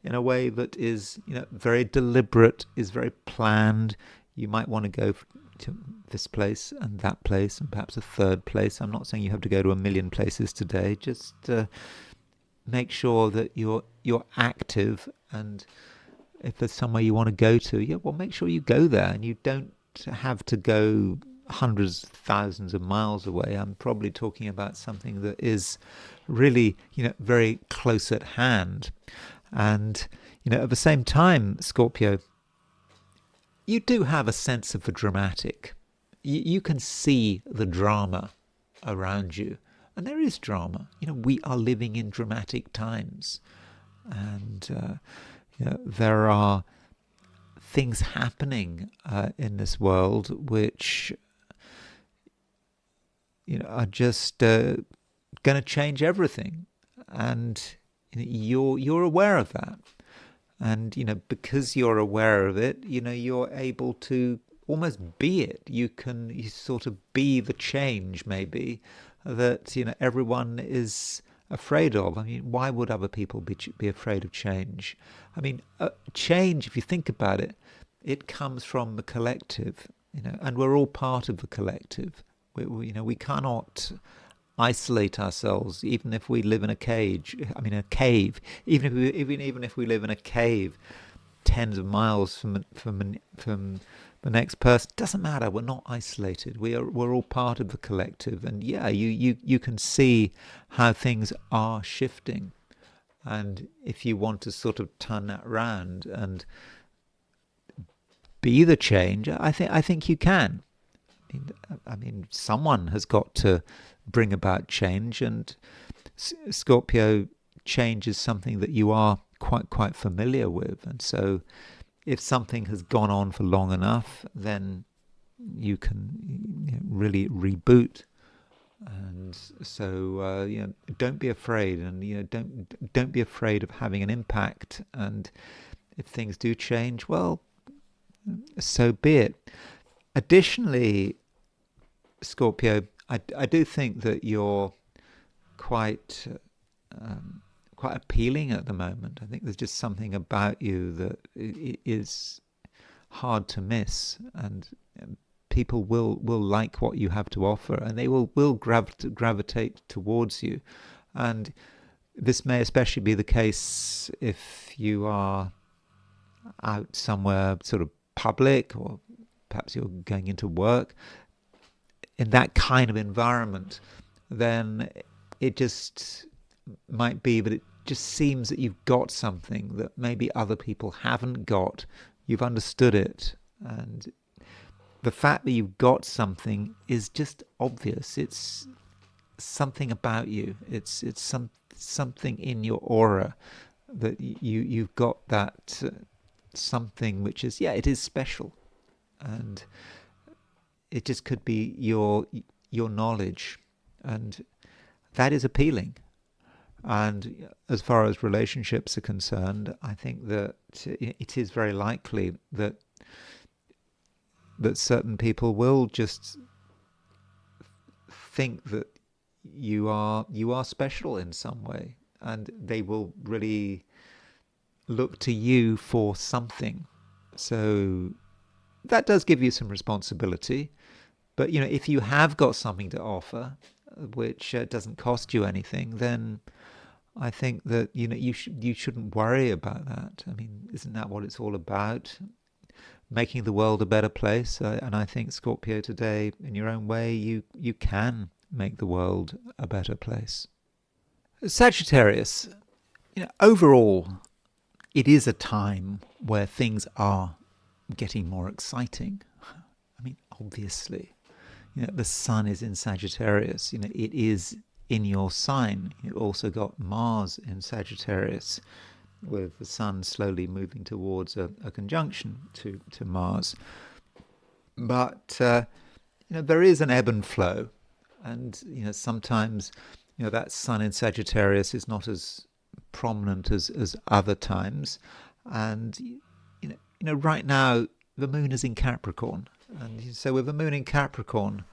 in a way that is very deliberate, is very planned. You might want to go to this place and that place and perhaps a third place. I'm not saying you have to go to 1,000,000 places today. Just make sure that you're active, and if there's somewhere you want to go to, make sure you go there, and you don't have to go hundreds, thousands of miles away. I'm probably talking about something that is really, very close at hand. And, at the same time, Scorpio, you do have a sense of the dramatic. You can see the drama around you. And there is drama. We are living in dramatic times. And there are things happening in this world which are just going to change everything, and you're aware of that. And because you're aware of it, you're able to almost be it. You sort of be the change, maybe, that everyone is afraid of. Why would other people be afraid of change? Change, if you think about it, it comes from the collective, and we're all part of the collective. We cannot isolate ourselves, even if we live in a cage. A cave. Even if we live in a cave, tens of miles from the next person, doesn't matter. We're not isolated. We're all part of the collective, and you can see how things are shifting. And if you want to sort of turn that around and be the change, I think you can. Someone has got to bring about change, and Scorpio, change is something that you are quite familiar with. And so if something has gone on for long enough, then you can really reboot. And so don't be afraid, and don't be afraid of having an impact. And if things do change, well, so be it. Additionally, Scorpio, I do think that you're quite quite appealing at the moment. I think there's just something about you that is hard to miss, and people will like what you have to offer, and they will gravitate towards you. And this may especially be the case if you are out somewhere sort of public, or perhaps you're going into work in that kind of environment. Then it just might be that it just seems that you've got something that maybe other people haven't got. You've understood it, and the fact that you've got something is just obvious. It's something about you. It's something in your aura that you've got that something which is, yeah, it is special, and it just could be your knowledge, and that is appealing. And as far as relationships are concerned, I think that it is very likely that certain people will just think that you are special in some way, and they will really look to you for something. So that does give you some responsibility. But if you have got something to offer, which doesn't cost you anything, then I think that you shouldn't worry about that. I mean, isn't that what it's all about? Making the world a better place. And I think, Scorpio, today, in your own way, you can make the world a better place. Sagittarius, overall, it is a time where things are getting more exciting. I mean, obviously, the sun is in Sagittarius. It is in your sign. You've also got Mars in Sagittarius, with the sun slowly moving towards a conjunction to Mars. But there is an ebb and flow, and sometimes that sun in Sagittarius is not as prominent as other times. And right now the moon is in Capricorn, and so with the moon in Capricorn,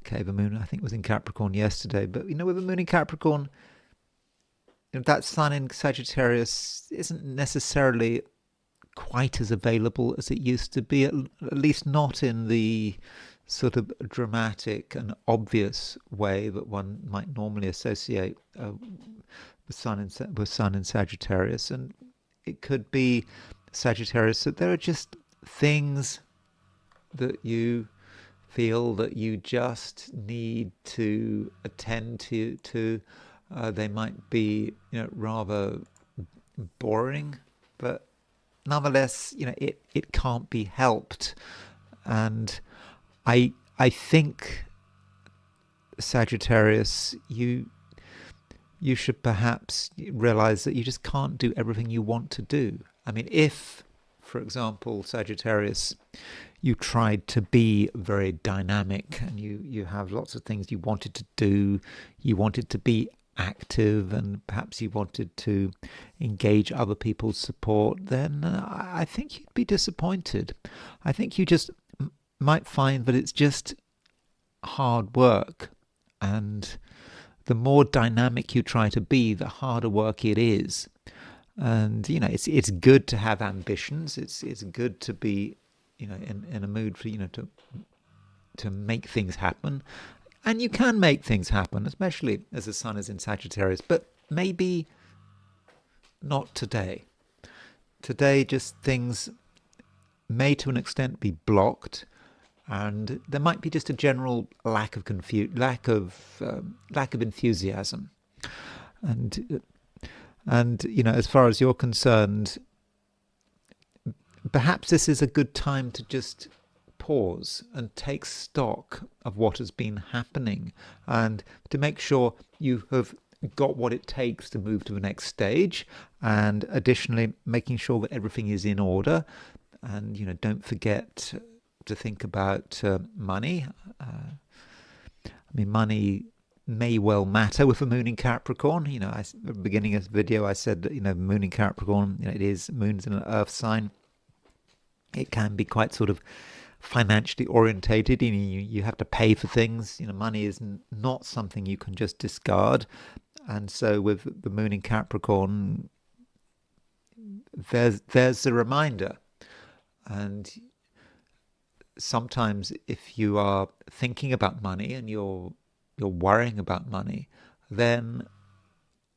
okay, the moon I think was in Capricorn yesterday, but with the moon in Capricorn, that sun in Sagittarius isn't necessarily quite as available as it used to be, at least not in the sort of dramatic and obvious way that one might normally associate with sun in Sagittarius. And it could be Sagittarius that there are just things that you feel that you just need to attend to. They might be rather boring, but nonetheless it can't be helped. And I think, Sagittarius, you should perhaps realize that you just can't do everything you want to do. I mean, if, for example, Sagittarius, you tried to be very dynamic, and you have lots of things you wanted to do, you wanted to be active, and perhaps you wanted to engage other people's support, then I think you'd be disappointed. I think you just might find that it's just hard work, and the more dynamic you try to be, the harder work it is. And it's good to have ambitions. It's good to be in a mood for to make things happen. And you can make things happen, especially as the sun is in Sagittarius, but maybe not today. Today, just things may to an extent be blocked, and there might be just a general lack of enthusiasm. And as far as you're concerned, perhaps this is a good time to just pause and take stock of what has been happening, and to make sure you have got what it takes to move to the next stage, and additionally making sure that everything is in order. And don't forget to think about money. I mean, money may well matter with the moon in Capricorn. At the beginning of the video I said that moon in Capricorn, moon's in an earth sign. It can be quite sort of financially orientated. You have to pay for things. Money is not something you can just discard. And so with the moon in Capricorn, there's a reminder. And sometimes if you are thinking about money and you're worrying about money, then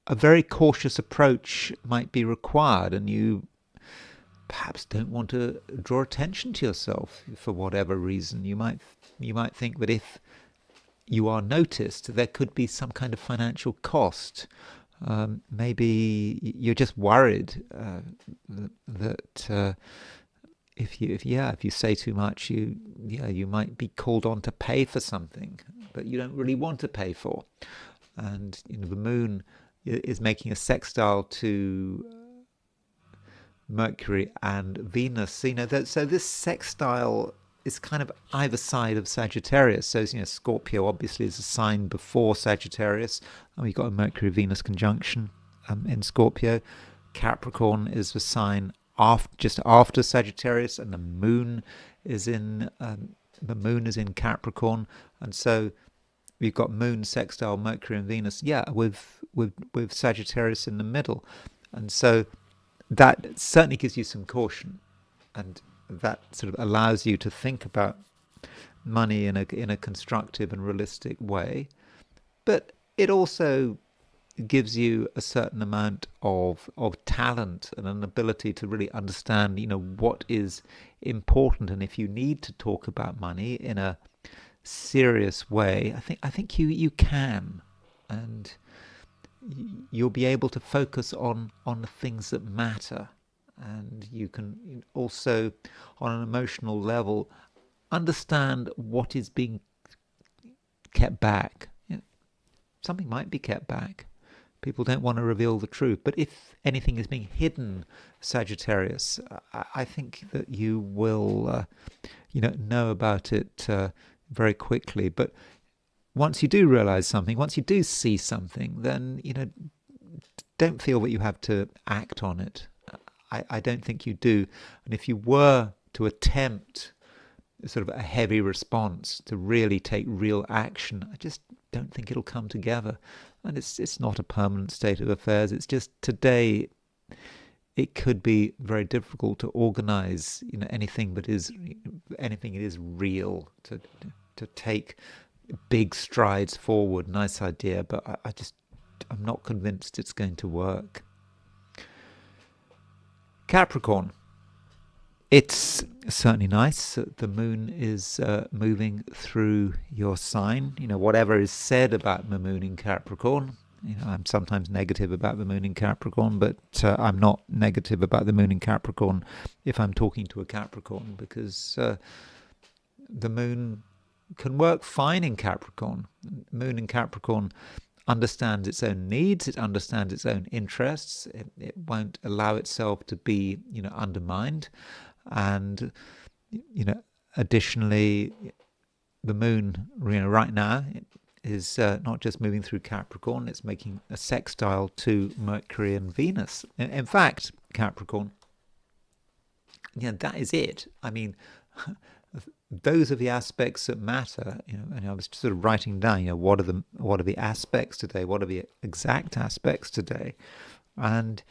a very cautious approach might be required, and you perhaps don't want to draw attention to yourself for whatever reason. You might think that if you are noticed, there could be some kind of financial cost. Maybe you're just worried that if you say too much, you might be called on to pay for something that you don't really want to pay for. And the moon is making a sextile to Mercury and Venus. So this sextile is kind of either side of Sagittarius. So Scorpio obviously is a sign before Sagittarius, and we've got a Mercury-Venus conjunction in Scorpio. Capricorn is a sign just after Sagittarius, and the moon is in Capricorn, and so we've got moon sextile Mercury and Venus, with Sagittarius in the middle, and so that certainly gives you some caution, and that sort of allows you to think about money in a constructive and realistic way, but it also gives you a certain amount of talent and an ability to really understand, what is important. And if you need to talk about money in a serious way, I think you can, and you'll be able to focus on the things that matter. And you can also, on an emotional level, understand what is being kept back. Something might be kept back. People don't want to reveal the truth. But if anything is being hidden, Sagittarius, I think that you will, know about it very quickly. But once you do realize something, once you do see something, then, don't feel that you have to act on it. I don't think you do. And if you were to attempt sort of a heavy response, to really take real action, I just don't think it'll come together. And it's not a permanent state of affairs. It's just today it could be very difficult to organize, anything that is real, to take big strides forward. Nice idea, but I'm not convinced it's going to work. Capricorn. It's certainly nice that the moon is moving through your sign. Whatever is said about the moon in Capricorn, I'm sometimes negative about the moon in Capricorn, but I'm not negative about the moon in Capricorn if I'm talking to a Capricorn, because the moon can work fine in Capricorn. Moon in Capricorn understands its own needs, it understands its own interests, it won't allow itself to be, undermined. And, additionally, the moon, right now, is not just moving through Capricorn, it's making a sextile to Mercury and Venus. In fact, Capricorn, that is it. I mean, those are the aspects that matter, and I was sort of writing down, what are the aspects today? What are the exact aspects today? And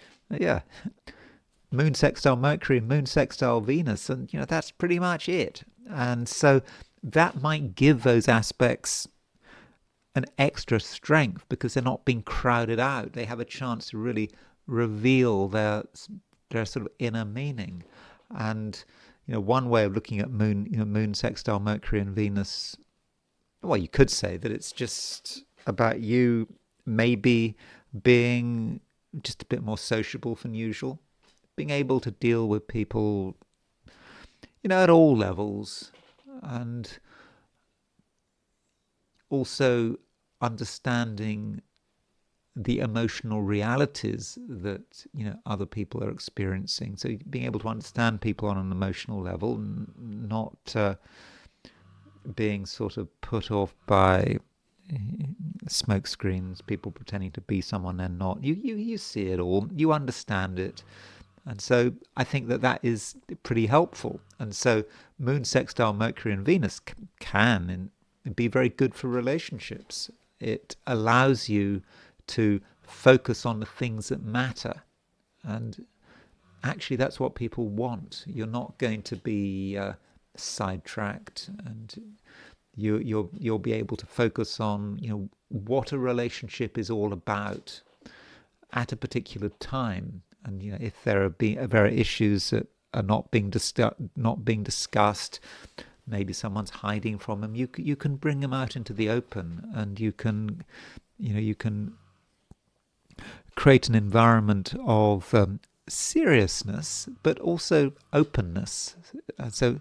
moon sextile Mercury, moon sextile Venus, and that's pretty much it. And so that might give those aspects an extra strength because they're not being crowded out. They have a chance to really reveal their sort of inner meaning. And one way of looking at moon sextile Mercury and Venus, well, you could say that it's just about you maybe being just a bit more sociable than usual, being able to deal with people, at all levels, and also understanding the emotional realities that other people are experiencing. So being able to understand people on an emotional level, not being sort of put off by smoke screens, people pretending to be someone they're not. You see it all, you understand it. And so I think that is pretty helpful. And so moon sextile Mercury and Venus can be very good for relationships. It allows you to focus on the things that matter. And actually, that's what people want. You're not going to be sidetracked, and you'll be able to focus on what a relationship is all about at a particular time. And if there are issues that are not being discussed, maybe someone's hiding from them, you can bring them out into the open, and you can create an environment of seriousness, but also openness. So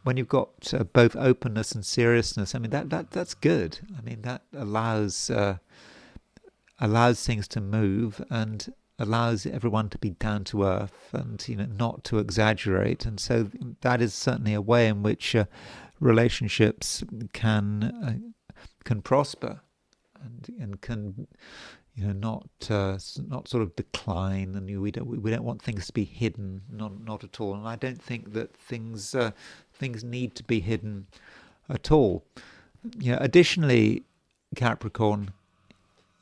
when you've got both openness and seriousness, I mean that's good. I mean that allows things to move, and allows everyone to be down to earth, and not to exaggerate. And so that is certainly a way in which relationships can prosper, and can not sort of decline. And we don't want things to be hidden, not at all. And I don't think that things need to be hidden at all. Additionally, Capricorn,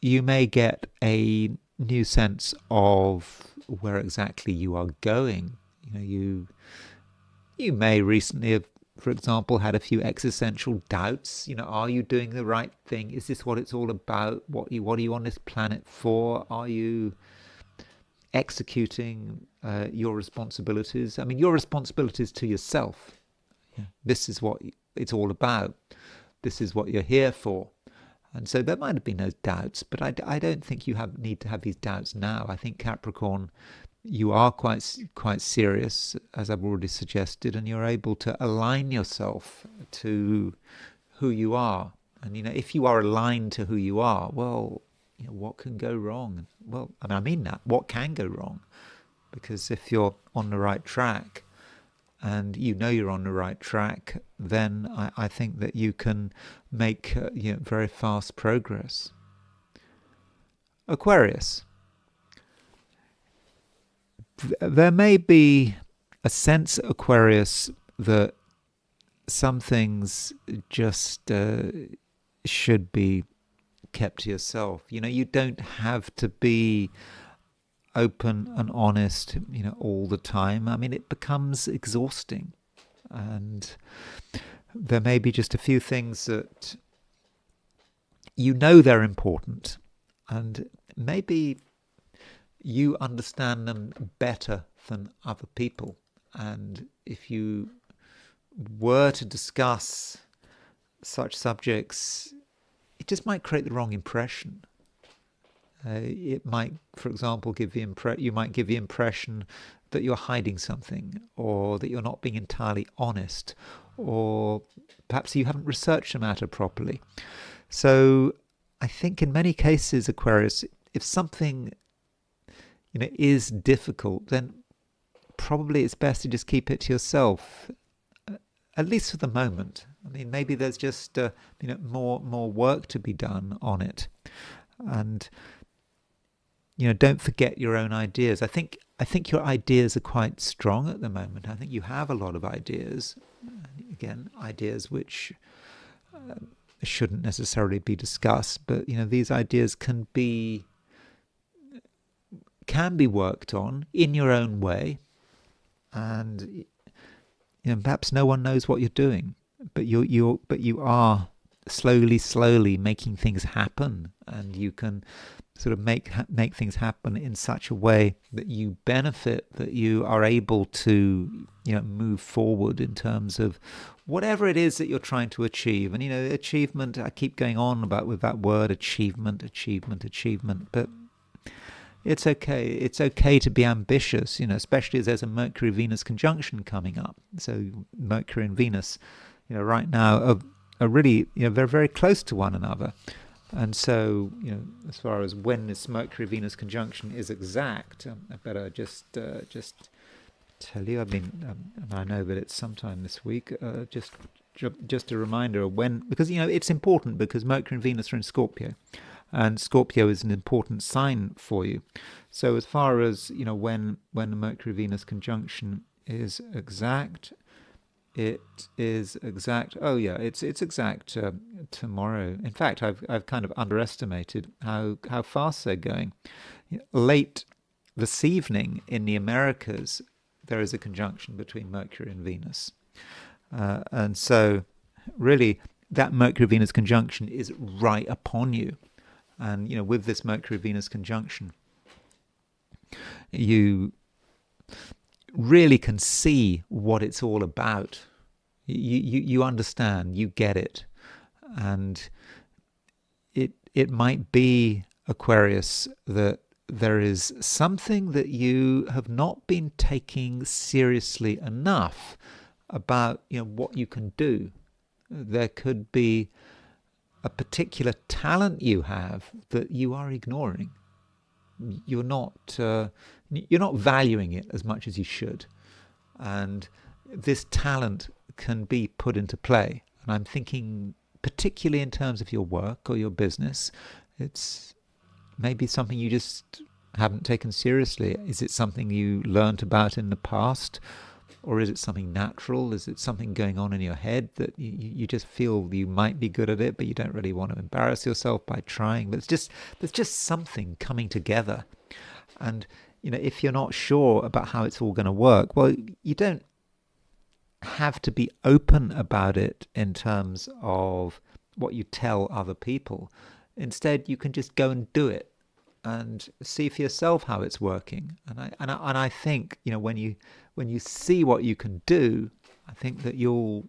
you may get a new sense of where exactly you are going. You may recently have, for example, had a few existential doubts. Are you doing the right thing? Is this what it's all about? What are you on this planet for? Are you executing your responsibilities? I mean, your responsibilities to yourself. This is what it's all about. This is what you're here for. And so there might have been those doubts, but I don't think you need to have these doubts now. I think, Capricorn, you are quite serious, as I've already suggested, and you're able to align yourself to who you are. And if you are aligned to who you are, well, what can go wrong? Well, I mean that. What can go wrong? Because if you're on the right track, and you're on the right track, then I think that you can make very fast progress. Aquarius. There may be a sense, Aquarius, that some things just should be kept to yourself. You don't have to be open and honest, all the time. I mean, it becomes exhausting. And there may be just a few things that they're important, and maybe you understand them better than other people. And if you were to discuss such subjects, it just might create the wrong impression. It might, for example, you might give the impression that you're hiding something, or that you're not being entirely honest, or perhaps you haven't researched the matter properly. So I think in many cases, Aquarius, if something is difficult, then probably it's best to just keep it to yourself, at least for the moment. I mean, maybe there's just more work to be done on it. And don't forget your own ideas. I think your ideas are quite strong at the moment. I think you have a lot of ideas. Again, ideas which shouldn't necessarily be discussed, but these ideas can be worked on in your own way, and perhaps no one knows what you're doing, but you are slowly making things happen, and you can sort of make things happen in such a way that you benefit, that you are able to move forward in terms of whatever it is that you're trying to achieve. And achievement, I keep going on with that word achievement, but it's okay. It's okay to be ambitious, especially as there's a Mercury-Venus conjunction coming up. So Mercury and Venus, right now are really, they're very close to one another. And so, as far as when this Mercury-Venus conjunction is exact, I better just tell you. I know that it's sometime this week. Just a reminder of when, because it's important, because Mercury and Venus are in Scorpio, and Scorpio is an important sign for you. So as far as when the Mercury-Venus conjunction is exact, It is exact. Oh yeah, it's exact tomorrow. In fact, I've kind of underestimated how fast they're going. Late this evening in the Americas, there is a conjunction between Mercury and Venus, and so really that Mercury Venus conjunction is right upon you. And with this Mercury Venus conjunction, you really can see what it's all about. You understand, you get it, and it might be, Aquarius, that there is something that you have not been taking seriously enough about what you can do. There could be a particular talent you have that you are ignoring. You're not valuing it as much as you should, and this talent can be put into play. And I'm thinking particularly in terms of your work or your business. It's maybe something you just haven't taken seriously. Is it something you learnt about in the past, or is it something natural? Is it something going on in your head that you just feel you might be good at it, but you don't really want to embarrass yourself by trying? But there's just something coming together. And if you're not sure about how it's all going to work, well, you don't have to be open about it in terms of what you tell other people. Instead, you can just go and do it and see for yourself how it's working. And I think when you see what you can do, I think that you'll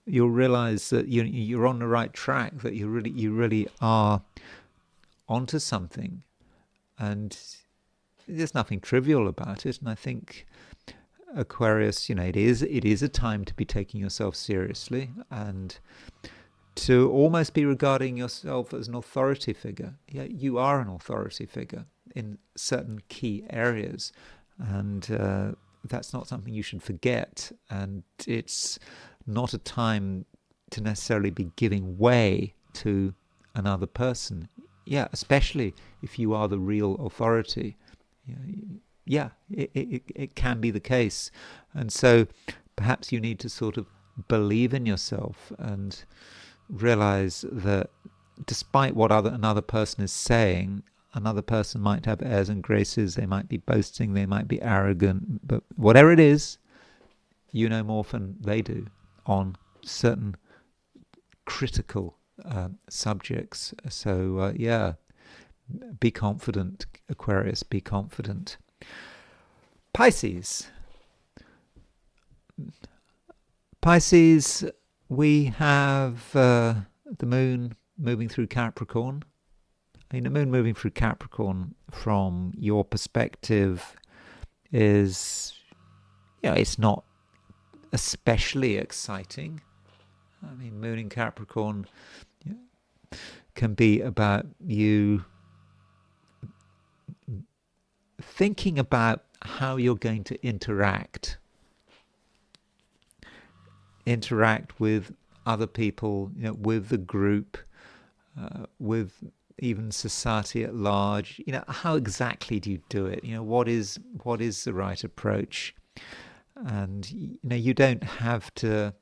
realize that you're on the right track, that you really are onto something, and there's nothing trivial about it. And I think, Aquarius, it is a time to be taking yourself seriously and to almost be regarding yourself as an authority figure. Yeah, you are an authority figure in certain key areas, and that's not something you should forget. And it's not a time to necessarily be giving way to another person. Yeah, especially if you are the real authority. Yeah, it can be the case. And so perhaps you need to sort of believe in yourself and realize that despite what another person is saying, another person might have airs and graces, they might be boasting, they might be arrogant, but whatever it is, you know more than they do on certain critical subjects. So yeah, be confident, Aquarius, be confident. Pisces. Pisces, we have the moon moving through Capricorn. I mean, the moon moving through Capricorn from your perspective is, it's not especially exciting. I mean, moon in Capricorn can be about you thinking about how you're going to interact with other people, with the group, with even society at large. How exactly do you do it? What is the right approach? And you don't have to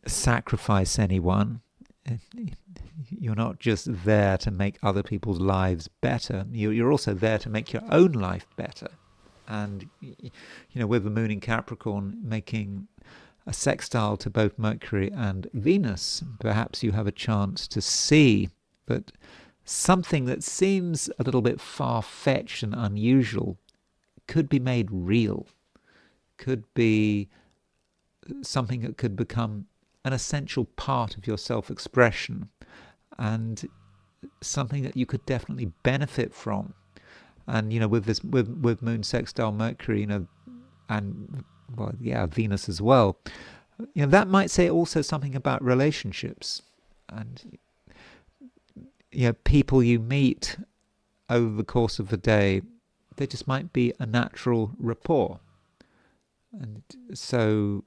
sacrifice anyone. You're not just there to make other people's lives better. You're also there to make your own life better. And with the moon in Capricorn making a sextile to both Mercury and Venus, perhaps you have a chance to see that something that seems a little bit far-fetched and unusual could be made real, could be something that could become an essential part of your self-expression, and something that you could definitely benefit from. And with this, with moon sextile Mercury, and Venus as well, that might say also something about relationships and people you meet over the course of the day. There just might be a natural rapport. And so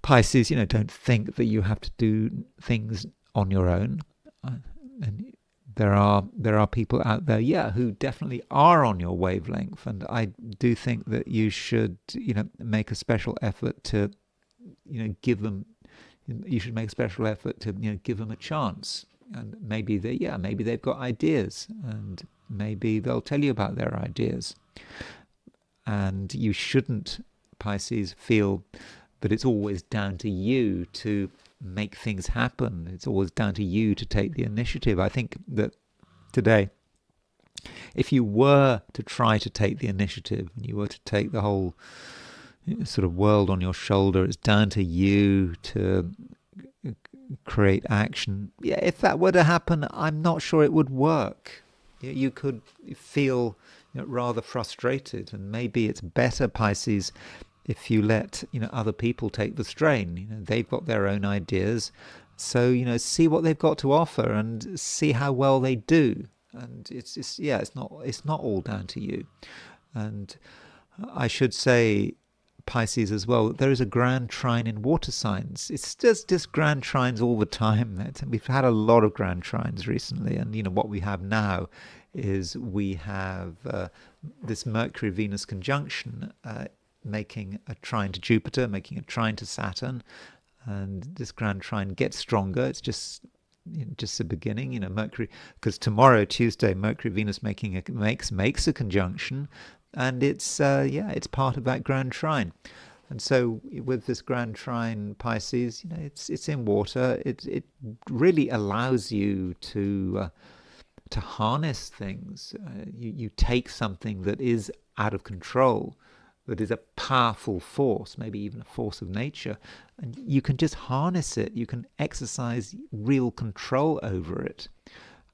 Pisces, don't think that you have to do things on your own, and there are people out there, yeah, who definitely are on your wavelength, and I do think that you should, make a special effort to, give them. You should make a special effort to, give them a chance, and maybe they've got ideas, and maybe they'll tell you about their ideas, and you shouldn't, Pisces, feel that it's always down to you to make things happen. It's always down to you to take the initiative. I think that today, if you were to try to take the initiative and you were to take the whole sort of world on your shoulder, it's down to you to create action. Yeah, if that were to happen, I'm not sure it would work. You could feel rather frustrated, and maybe it's better, Pisces, if you let other people take the strain. They've got their own ideas, so see what they've got to offer and see how well they do. And it's not all down to you. And I should say, Pisces, as well, there is a grand trine in water signs. It's just grand trines all the time. We've had a lot of grand trines recently, and what we have now is we have this Mercury-Venus conjunction making a trine to Jupiter, making a trine to Saturn, and this grand trine gets stronger. It's just the beginning. Mercury, because tomorrow, Tuesday, Mercury-Venus makes a conjunction, and it's part of that grand trine. And so with this grand trine, Pisces, it's in water. It really allows you to harness things. You take something that is out of control, that is a powerful force, maybe even a force of nature, and you can just harness it. You can exercise real control over it.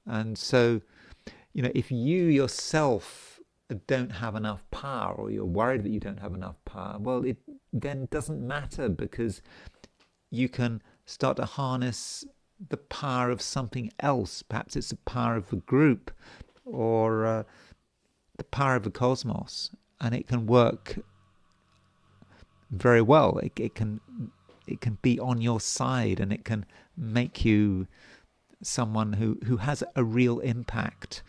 And so, if you yourself don't have enough power, or you're worried that you don't have enough power, well, it then doesn't matter, because you can start to harness the power of something else. Perhaps it's the power of the group, or the power of the cosmos, and it can work very well. It can be on your side, and it can make you someone who has a real impact.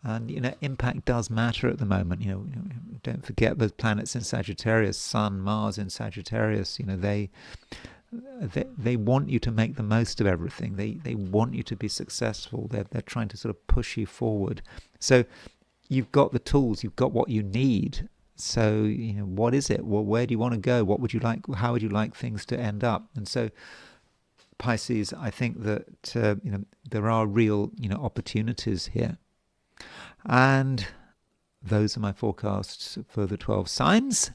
And impact does matter at the moment. Don't forget those planets in Sagittarius, Sun, Mars in Sagittarius. They want you to make the most of everything. They want you to be successful. They're trying to sort of push you forward. So you've got the tools. You've got what you need. So what is it? Well, where do you want to go? What would you like? How would you like things to end up? And so, Pisces, I think that there are real opportunities here. And those are my forecasts for the 12 signs.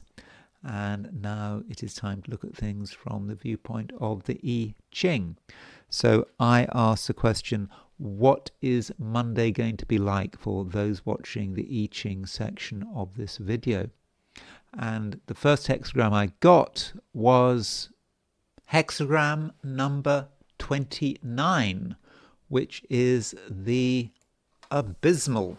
And now it is time to look at things from the viewpoint of the I Ching. So I asked the question, what is Monday going to be like for those watching the I Ching section of this video? And the first hexagram I got was hexagram number 29, which is the abysmal.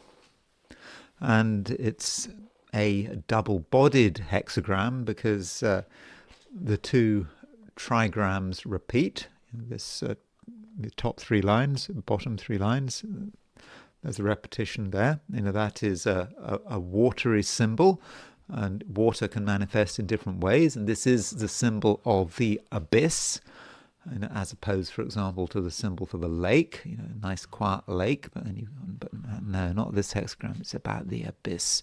And it's a double-bodied hexagram because the two trigrams repeat. The top three lines, bottom three lines, there's a repetition there. That is a watery symbol, and water can manifest in different ways. And this is the symbol of the abyss, as opposed, for example, to the symbol for the lake, a nice quiet lake. But no, not this hexagram. It's about the abyss,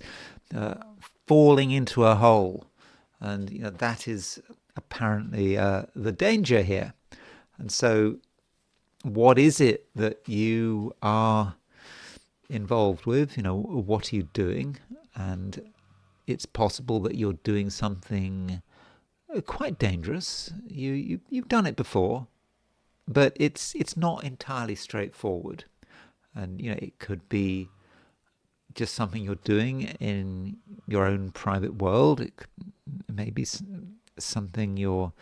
falling into a hole, and that is apparently the danger here. And so, what is it that you are involved with? What are you doing? And it's possible that you're doing something quite dangerous. You've done it before, but it's not entirely straightforward. And it could be just something you're doing in your own private world. It may be something you're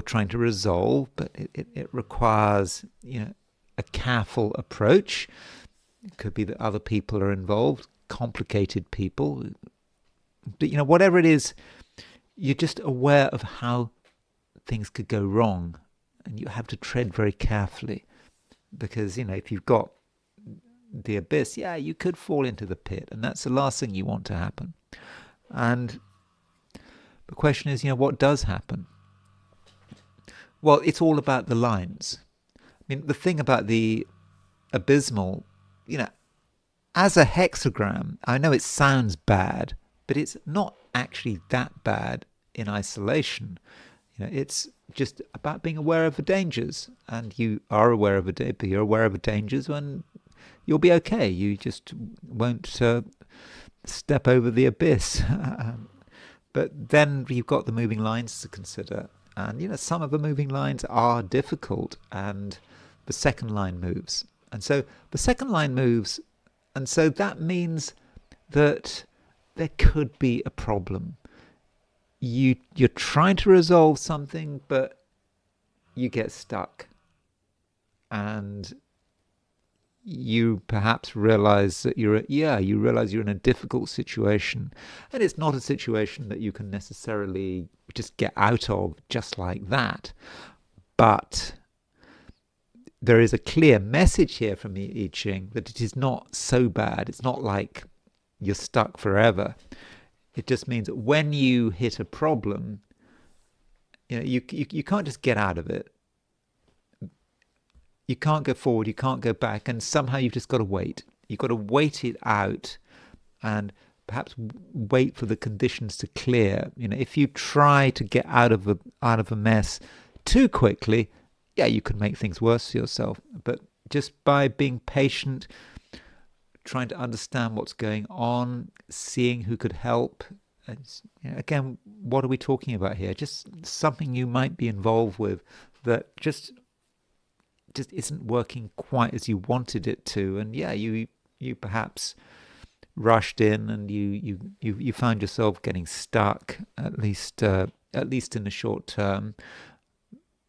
trying to resolve, but it requires a careful approach. It could be that other people are involved, complicated people. But whatever it is, you're just aware of how things could go wrong, and you have to tread very carefully, because if you've got the abyss, yeah, you could fall into the pit, and that's the last thing you want to happen. And the question is, what does happen? Well, it's all about the lines. I mean, the thing about the abysmal, as a hexagram, I know it sounds bad, but it's not actually that bad in isolation. It's just about being aware of the dangers, and you are aware of you're aware of the dangers when you'll be okay. You just won't step over the abyss. But then you've got the moving lines to consider, and some of the moving lines are difficult, and the second line moves, and so the second line moves, and so that means that there could be a problem. You're trying to resolve something, but you get stuck, and you perhaps realize that you're in a difficult situation, and it's not a situation that you can necessarily just get out of just like that. But there is a clear message here from the I Ching that it is not so bad. It's not like you're stuck forever. It just means that when you hit a problem, you can't just get out of it. You can't go forward, you can't go back, and somehow you've just got to wait. You've got to wait it out, and perhaps wait for the conditions to clear. If you try to get out of a mess too quickly, yeah, you could make things worse for yourself. But just by being patient, trying to understand what's going on, seeing who could help. Again, what are we talking about here? Just something you might be involved with that just isn't working quite as you wanted it to, and yeah, you perhaps rushed in, and you found yourself getting stuck, at least in the short term.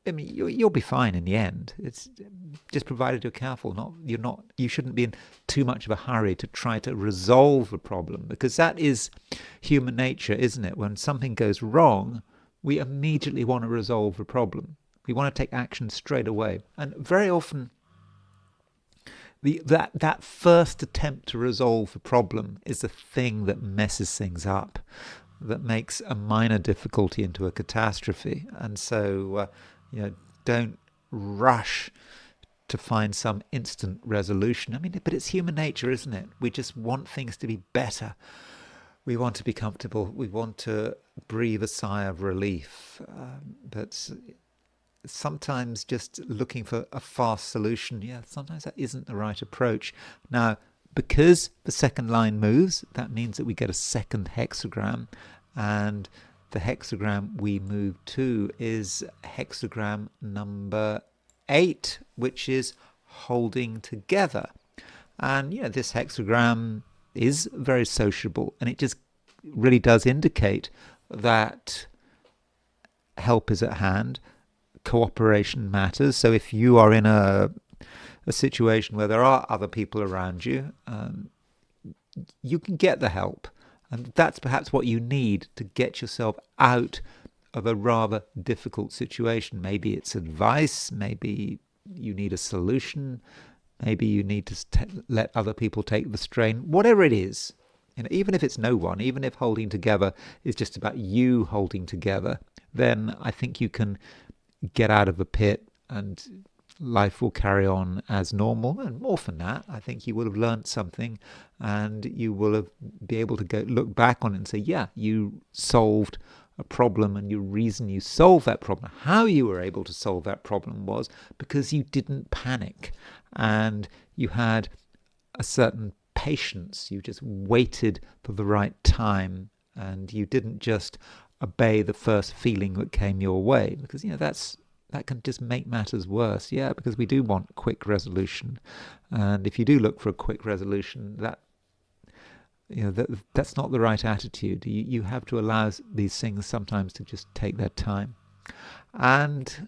I mean, you'll be fine in the end. It's just provided you're careful. You shouldn't be in too much of a hurry to try to resolve a problem, because that is human nature, isn't it? When something goes wrong, we immediately want to resolve the problem. We want to take action straight away. And very often, that first attempt to resolve the problem is the thing that messes things up, that makes a minor difficulty into a catastrophe. And so, don't rush to find some instant resolution. I mean, but it's human nature, isn't it? We just want things to be better. We want to be comfortable. We want to breathe a sigh of relief. But sometimes just looking for a fast solution, sometimes that isn't the right approach. Now, because the second line moves, that means that we get a second hexagram, and the hexagram we move to is hexagram number 8, which is holding together. And this hexagram is very sociable, and it just really does indicate that help is at hand. Cooperation matters. So if you are in a situation where there are other people around you, you can get the help. And that's perhaps what you need to get yourself out of a rather difficult situation. Maybe it's advice, maybe you need a solution, maybe you need to let other people take the strain. Whatever it is, even if it's no one, even if holding together is just about you holding together, then I think you can get out of the pit and life will carry on as normal. And more than that, I think you will have learned something, and you will have be able to look back on it and say, yeah, you solved a problem, and your reason you solved that problem, how you were able to solve that problem, was because you didn't panic, and you had a certain patience. You just waited for the right time, and you didn't just obey the first feeling that came your way, because that can just make matters worse. Because we do want quick resolution, and if you do look for a quick resolution, that's not the right attitude. You have to allow these things sometimes to just take their time. And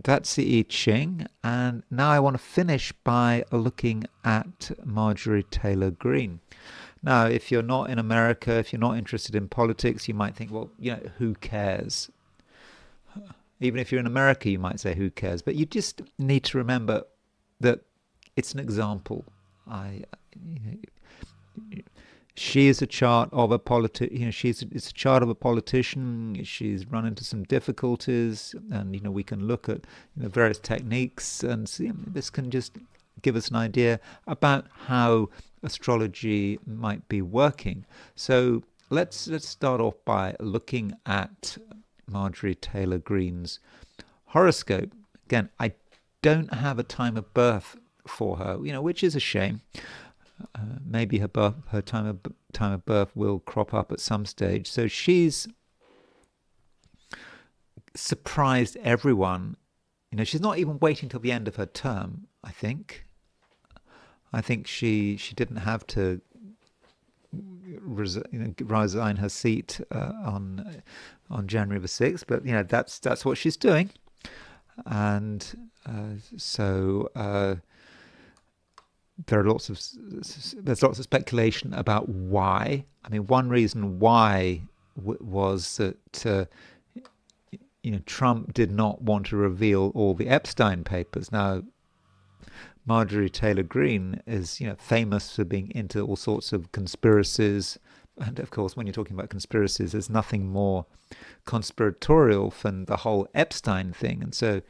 that's the I Ching. And now I want to finish by looking at Marjorie Taylor Greene. Now, if you're not in America, if you're not interested in politics, you might think, well, who cares? Even if you're in America, you might say, who cares? But you just need to remember that it's an example. I, she is a chart of a it's a chart of a politician. She's run into some difficulties, and we can look at various techniques, and see, this can just give us an idea about how astrology might be working. So let's start off by looking at Marjorie Taylor Greene's horoscope. Again, I don't have a time of birth for her, which is a shame. Maybe her time of birth will crop up at some stage. So she's surprised everyone. She's not even waiting till the end of her term. I think she didn't have to resign her seat on January the 6th, but that's what she's doing, and so. There's lots of speculation about why. I mean, one reason why was that Trump did not want to reveal all the Epstein papers. Now, Marjorie Taylor Greene is famous for being into all sorts of conspiracies, and of course, when you're talking about conspiracies, there's nothing more conspiratorial than the whole Epstein thing, and so.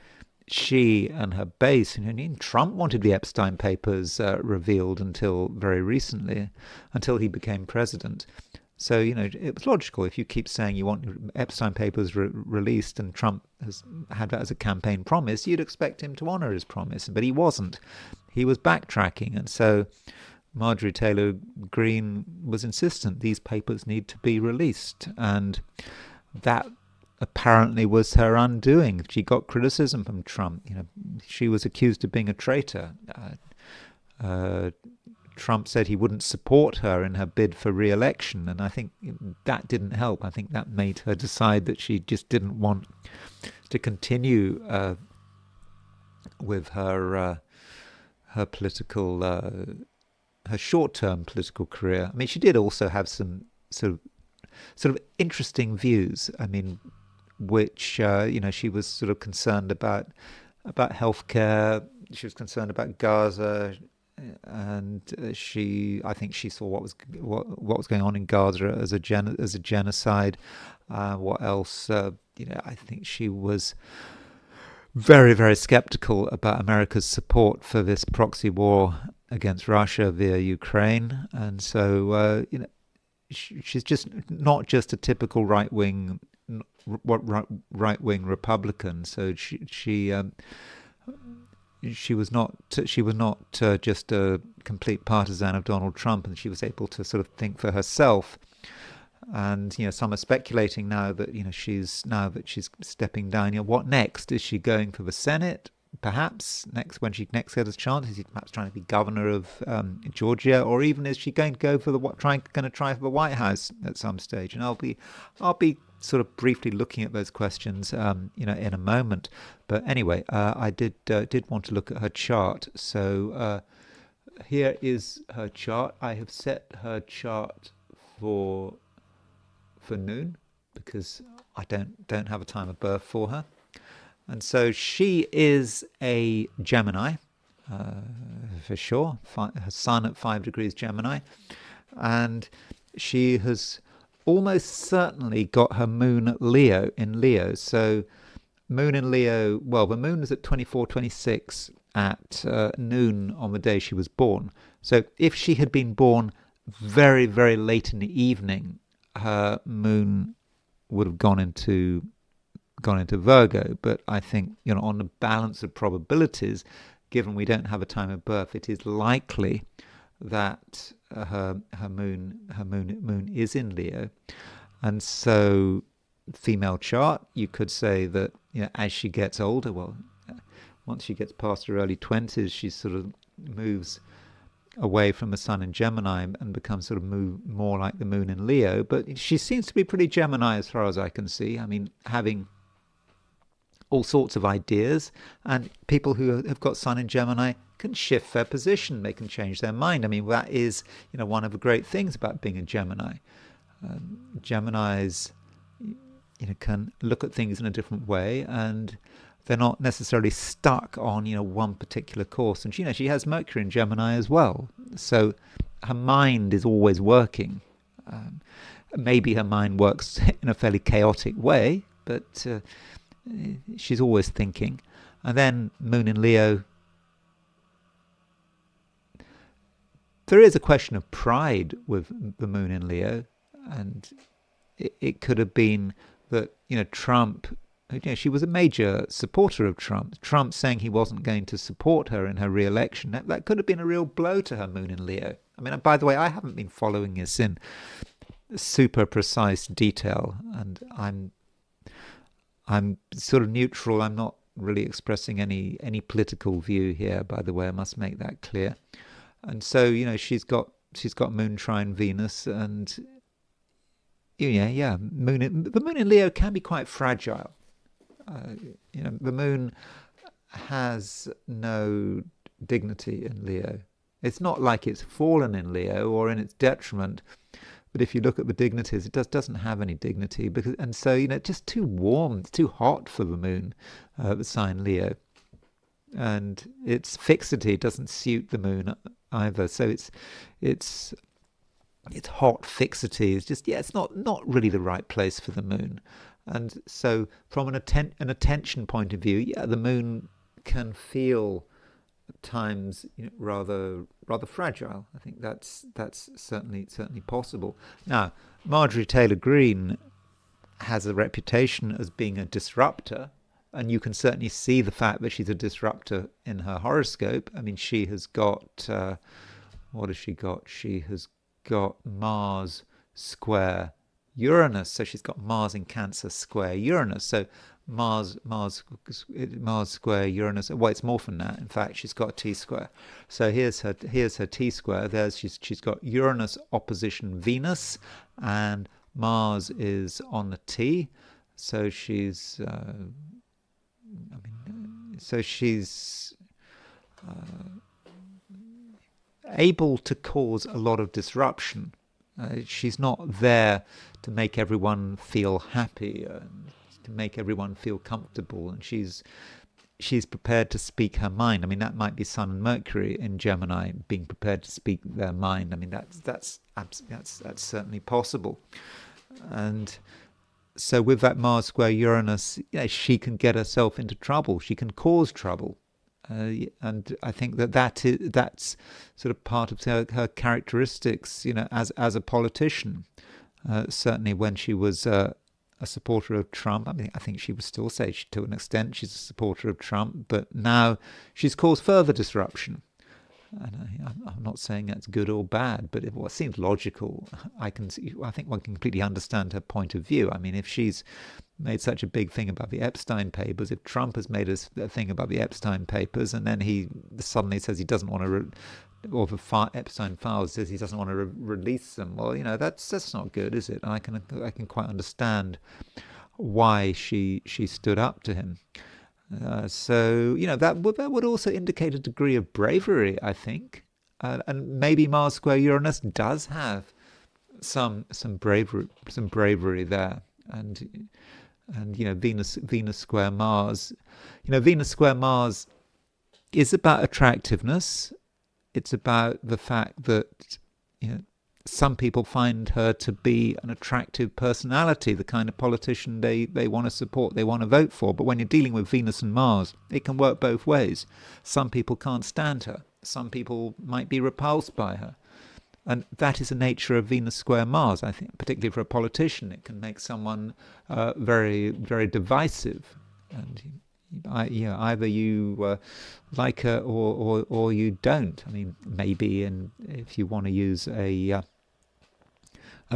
She and her base, Trump wanted the Epstein papers revealed until very recently, until he became president. So, it was logical. If you keep saying you want your Epstein papers released, and Trump has had that as a campaign promise, you'd expect him to honor his promise. But he wasn't. He was backtracking. And so Marjorie Taylor Greene was insistent these papers need to be released. And that apparently was her undoing. She got criticism from Trump. She was accused of being a traitor. Trump said he wouldn't support her in her bid for re-election, and I think that didn't help. I think that made her decide that she just didn't want to continue with her political, her short-term political career. I mean, she did also have some sort of interesting views. I mean, which she was sort of concerned about healthcare. She was concerned about Gaza, and I think she saw what was going on in Gaza as a genocide. What else? I think she was very, very skeptical about America's support for this proxy war against Russia via Ukraine, and so she's just not just a typical right-wing Republican. So she was not just a complete partisan of Donald Trump, and she was able to sort of think for herself. And some are speculating now that she's stepping down. What next? Is she going for the Senate? Perhaps when she next gets a chance, is she perhaps trying to be governor of Georgia, or even is she going to go for try for the White House at some stage? And I'll be sort of briefly looking at those questions, in a moment. But anyway, I did want to look at her chart. So here is her chart. I have set her chart for noon because I don't have a time of birth for her. And so she is a Gemini, for sure, her sun at 5 degrees Gemini. And she has almost certainly got her moon at Leo in Leo. So moon in Leo, well, the moon is at 24:26 at noon on the day she was born. So if she had been born very, very late in the evening, her moon would have gone into Virgo. But I think on the balance of probabilities, given we don't have a time of birth, it is likely that her moon is in Leo. And so female chart, you could say that as she gets older, well, once she gets past her early 20s, she sort of moves away from the sun in Gemini and becomes sort of more like the moon in Leo. But she seems to be pretty Gemini as far as I can see. I mean, having all sorts of ideas, and people who have got sun in Gemini can shift their position. They can change their mind. I mean, that is one of the great things about being a Gemini. Geminis can look at things in a different way, and they're not necessarily stuck on one particular course. And she has Mercury in Gemini as well, so her mind is always working. Um, Maybe her mind works in a fairly chaotic way, but she's always thinking. And then Moon in Leo. There is a question of pride with the Moon in Leo, and it could have been that Trump. She was a major supporter of Trump. Trump saying he wasn't going to support her in her re-election. That could have been a real blow to her Moon in Leo. I mean, by the way, I haven't been following this in super precise detail, and I'm sort of neutral. I'm not really expressing any political view here. By the way, I must make that clear. And so she's got Moon trine Venus, and the Moon in Leo can be quite fragile. The Moon has no dignity in Leo. It's not like it's fallen in Leo or in its detriment, but if you look at the dignities, it doesn't have any dignity, and so it's just too warm, it's too hot for the Moon, the sign Leo, and its fixity doesn't suit the Moon either. So it's hot fixity is just it's not really the right place for the Moon. And so from an attention point of view, the Moon can feel at times rather fragile. I think that's certainly possible. Now, Marjorie Taylor Greene has a reputation as being a disruptor, and you can certainly see the fact that she's a disruptor in her horoscope. I mean, she has got what has she got? She has got Mars square Uranus, so she's got Mars in Cancer square Uranus. So Mars square Uranus. Well, it's more than that. In fact, she's got a T square. So here's her T square. She's got Uranus opposition Venus, and Mars is on the T. So she's able to cause a lot of disruption. She's not there to make everyone feel happy and to make everyone feel comfortable, and she's prepared to speak her mind. I mean, that might be Sun and Mercury in Gemini being prepared to speak their mind. I mean, that's certainly possible. And so with that Mars square Uranus, she can get herself into trouble. She can cause trouble. And I think that's sort of part of her characteristics, as a politician. Certainly, when she was a supporter of Trump, I mean, I think she would still say to an extent she's a supporter of Trump, but now she's caused further disruption. And I'm not saying that's good or bad, but it seems logical. I think one can completely understand her point of view. I mean, if she's made such a big thing about the Epstein papers, if Trump has made a thing about the Epstein papers, and then he suddenly says he doesn't want to, or the Epstein files says he doesn't want to release them, well, that's not good, is it? And I can quite understand why she stood up to him. So that would also indicate a degree of bravery, I think, and maybe Mars square Uranus does have some bravery there, and Venus square Mars, Venus square Mars is about attractiveness. It's about the fact that some people find her to be an attractive personality, the kind of politician they want to support, they want to vote for. But when you're dealing with Venus and Mars, it can work both ways. Some people can't stand her. Some people might be repulsed by her. And that is the nature of Venus square Mars, I think, particularly for a politician. It can make someone very, very divisive. And either you like her or you don't. I mean, maybe, and if you want to use a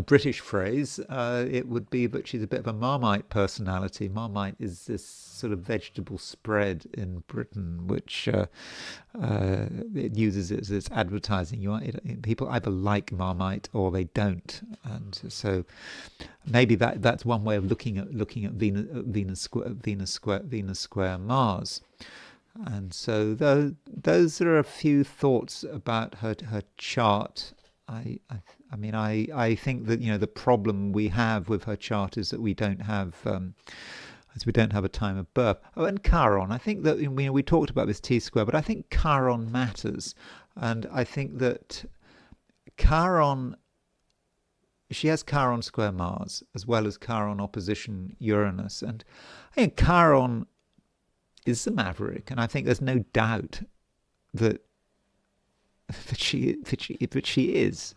British phrase, it would be that she's a bit of a Marmite personality. Marmite is this sort of vegetable spread in Britain, which it uses it as its advertising. People either like Marmite or they don't, and so maybe that's one way of looking at Venus square Mars. And so those are a few thoughts about her chart. I think that the problem we have with her chart is that we don't have as we don't have a time of birth. Oh, and Chiron. I think that we talked about this T-square, but I think Chiron matters. And I think that Chiron, she has Chiron square Mars, as well as Chiron opposition Uranus. And I think Chiron is the maverick, and I think there's no doubt that she is.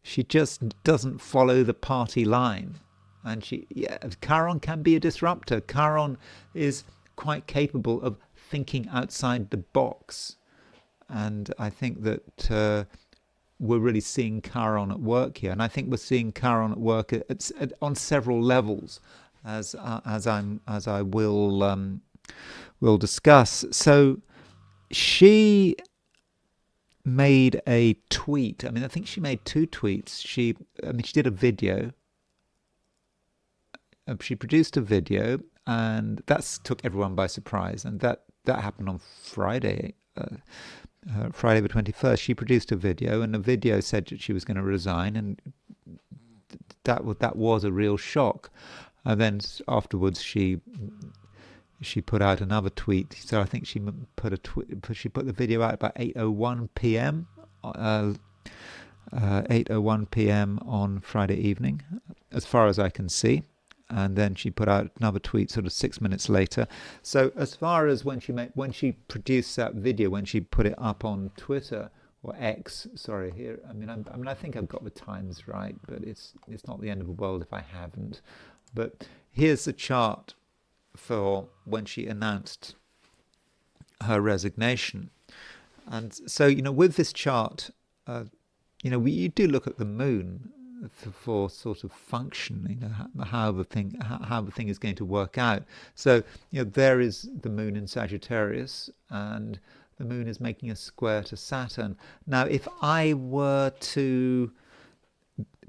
She just doesn't follow the party line. And Chiron can be a disruptor. Chiron is quite capable of thinking outside the box. And I think that we're really seeing Chiron at work here. And I think we're seeing Chiron at work on several levels, as I will discuss. So she made a tweet. I mean, I think she made 2 tweets. She did a video. She produced a video, and that took everyone by surprise. And that happened on Friday, Friday the 21st. She produced a video, and the video said that she was going to resign, and that was a real shock. And then afterwards, she put out another tweet. So I think she put the video out about 8:01 p.m. 8:01 p.m. on Friday evening, as far as I can see. And then she put out another tweet sort of 6 minutes later. So as far as when she produced that video, when she put it up on Twitter or X, sorry, here. I think I've got the times right, but it's not the end of the world if I haven't. But here's the chart for when she announced her resignation. And so, with this chart, you do look at the moon for sort of function, how the thing is going to work out. So, there is the moon in Sagittarius, and the moon is making a square to Saturn. Now, if I were to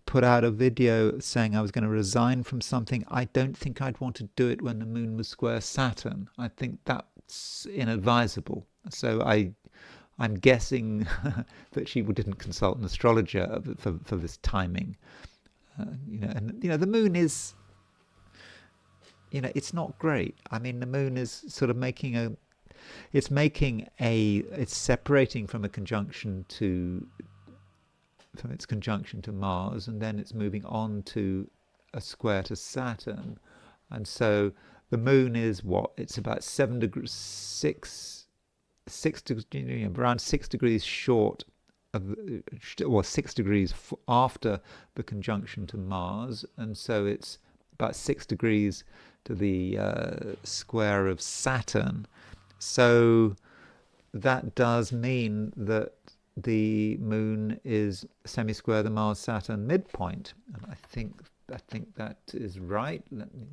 put out a video saying I was going to resign from something, I don't think I'd want to do it when the moon was square Saturn. I think that's inadvisable. So I'm guessing that she didn't consult an astrologer for this timing. The moon is, it's not great. I mean, the moon is sort of it's separating from its conjunction to Mars, and then it's moving on to a square to Saturn. And so the moon is it's about 7 degrees, 6 degrees, around 6 degrees short of, or 6 degrees after the conjunction to Mars. And so it's about 6 degrees to the square of Saturn. So that does mean that the moon is semi-square the Mars-Saturn midpoint, and I think that is right. Let me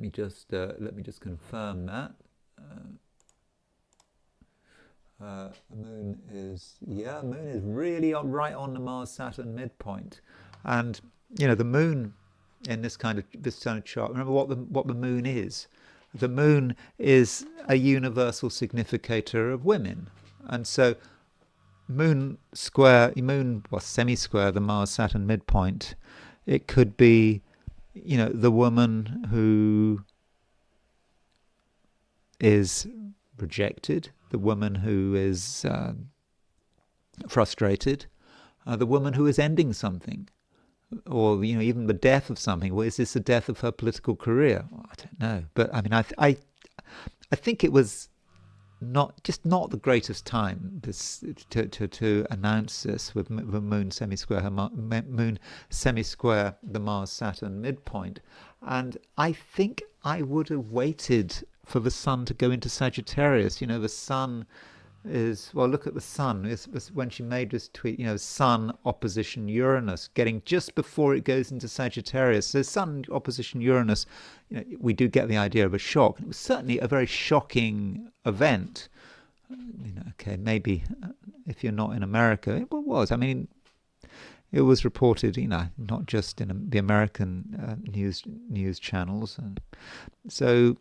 just confirm that. The moon is really right on the Mars-Saturn midpoint, and the moon in this kind of chart. Remember what the moon is. The moon is a universal significator of women. And so semi-square the Mars-Saturn midpoint, it could be, the woman who is rejected, the woman who is frustrated, the woman who is ending something, or even the death of something. Well, is this the death of her political career? Well, I don't know, but I mean, I think it was not the greatest time to announce this with the moon semi-square the Mars-Saturn midpoint. And I think I would have waited for the sun to go into Sagittarius. The sun is, well, look at the sun. When she made this tweet, sun opposition Uranus, getting just before it goes into Sagittarius. So sun opposition Uranus, we do get the idea of a shock. It was certainly a very shocking event. Okay, maybe if you're not in America, it was. I mean, it was reported, not just in the American news channels. And so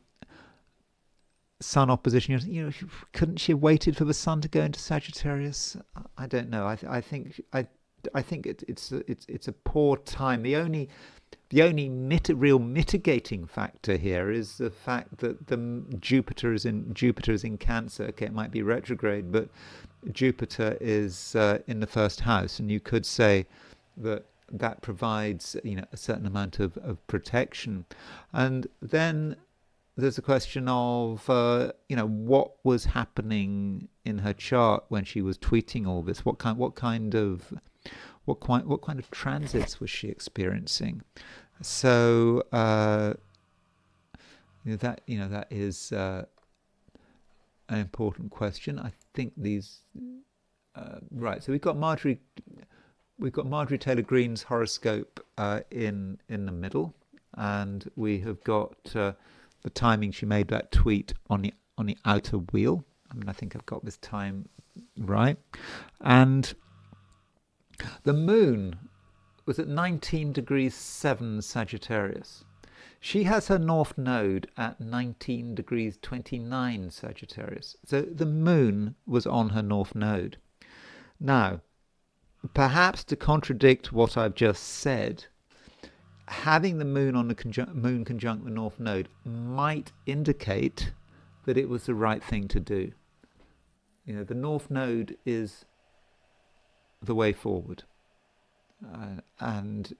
sun opposition, couldn't she have waited for the sun to go into Sagittarius? I don't know. I think it's a poor time. The The only real mitigating factor here is the fact that Jupiter is in Cancer. Okay, it might be retrograde, but Jupiter is in the first house, and you could say that provides a certain amount of protection. And then there's a question of what was happening in her chart when she was tweeting all this. What kind of transits was she experiencing? So that is an important question. I think these right. So we've got Marjorie Taylor Greene's horoscope in the middle, and we have got the timing she made that tweet on the outer wheel. I mean, I think I've got this time right. And the moon was at 19 degrees 7 Sagittarius. She has her north node at 19 degrees 29 Sagittarius. So the moon was on her north node. Now, perhaps to contradict what I've just said, having the moon on the moon conjunct the north node might indicate that it was the right thing to do. The north node is the way forward, and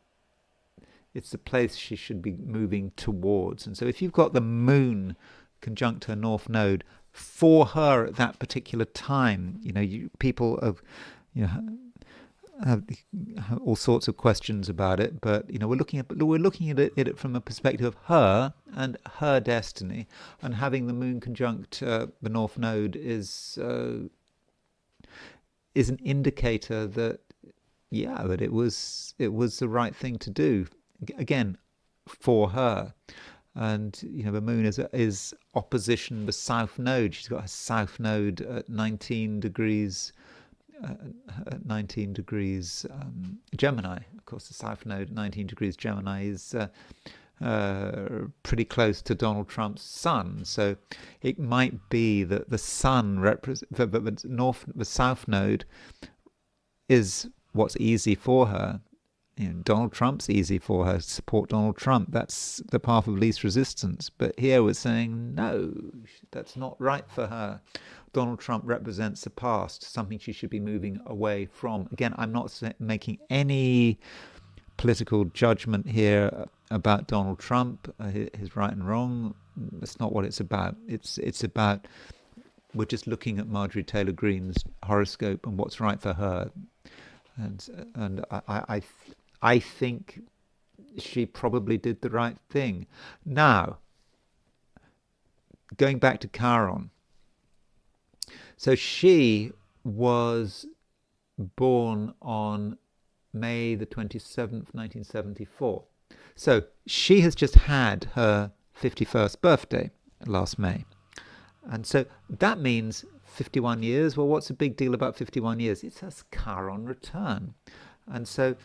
it's the place she should be moving towards. And so if you've got the moon conjunct her north node, for her at that particular time, people have all sorts of questions about it, but we're looking at it from a perspective of her and her destiny, and having the moon conjunct the north node is an indicator that it was the right thing to do, again, for her. And the moon is opposition the south node. She's got her south node at 19 degrees. Gemini. Of course, the south node, 19 degrees Gemini, is pretty close to Donald Trump's sun. So it might be that the sun the south node is what's easy for her. Donald Trump's easy for her. Support Donald Trump. That's the path of least resistance. But here we're saying, no, that's not right for her. Donald Trump represents the past, something she should be moving away from. Again, I'm not making any political judgment here about Donald Trump, his right and wrong. That's not what it's about. It's about, we're just looking at Marjorie Taylor Greene's horoscope and what's right for her. And I think she probably did the right thing. Now, going back to Chiron. So she was born on May the 27th, 1974. So she has just had her 51st birthday last May. And so that means 51 years. Well, what's the big deal about 51 years? It's her Chiron return. And so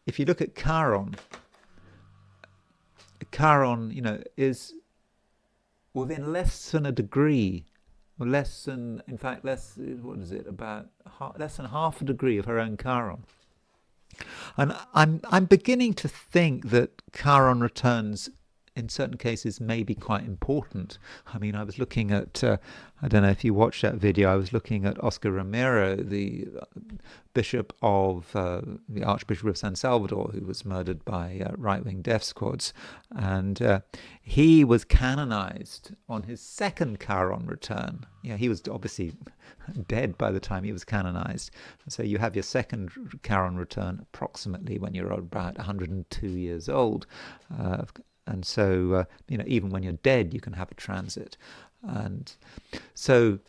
if you look at Chiron, is within less than a degree, or less than half a degree of her own Chiron. And I'm beginning to think that Chiron returns in certain cases may be quite important. I mean, I was looking at, I don't know if you watched that video, I was looking at Oscar Romero, the bishop of, the Archbishop of San Salvador, who was murdered by right-wing death squads. And he was canonized on his second Chiron return. He was obviously dead by the time he was canonized. And so you have your second Chiron return approximately when you're about 102 years old. And so, even when you're dead, you can have a transit. And so,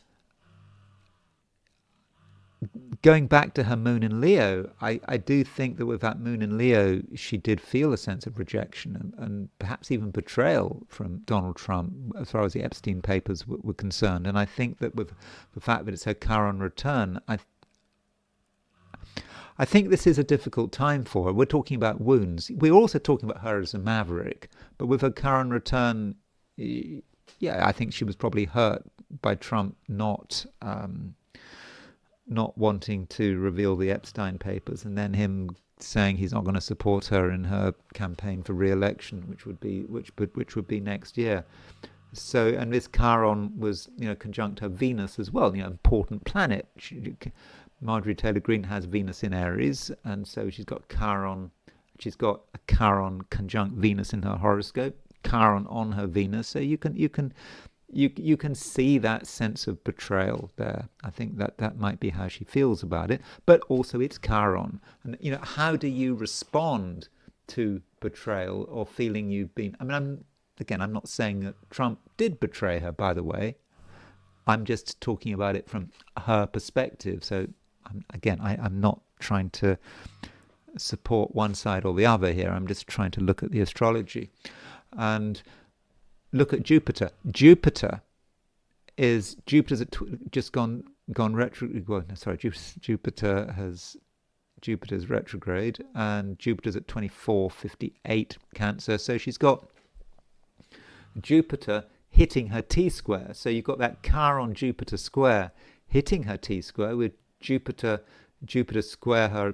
going back to her moon in Leo, I do think that with that moon in Leo, she did feel a sense of rejection and perhaps even betrayal from Donald Trump as far as the Epstein papers were concerned. And I think that with the fact that it's her Chiron return, I think this is a difficult time for her. We're talking about wounds. We're also talking about her as a maverick. But with her Chiron return, I think she was probably hurt by Trump not wanting to reveal the Epstein papers, and then him saying he's not going to support her in her campaign for re-election, which would be next year. So, and this Chiron was, conjunct her Venus as well, important planet. Marjorie Taylor Greene has Venus in Aries, and so she's got Chiron. She's got a Chiron conjunct Venus in her horoscope, Chiron on her Venus. So you can see that sense of betrayal there. I think that might be how she feels about it. But also it's Chiron, and how do you respond to betrayal or feeling you've been? I mean, I'm not saying that Trump did betray her, by the way. I'm just talking about it from her perspective. So I'm not trying to support one side or the other here. I'm just trying to look at the astrology and look at Jupiter. Jupiter's just gone retrograde. Well, sorry, Jupiter's retrograde, and Jupiter's at 2458 Cancer. So she's got Jupiter hitting her T-square. So you've got that Chiron Jupiter square hitting her T-square, with Jupiter square her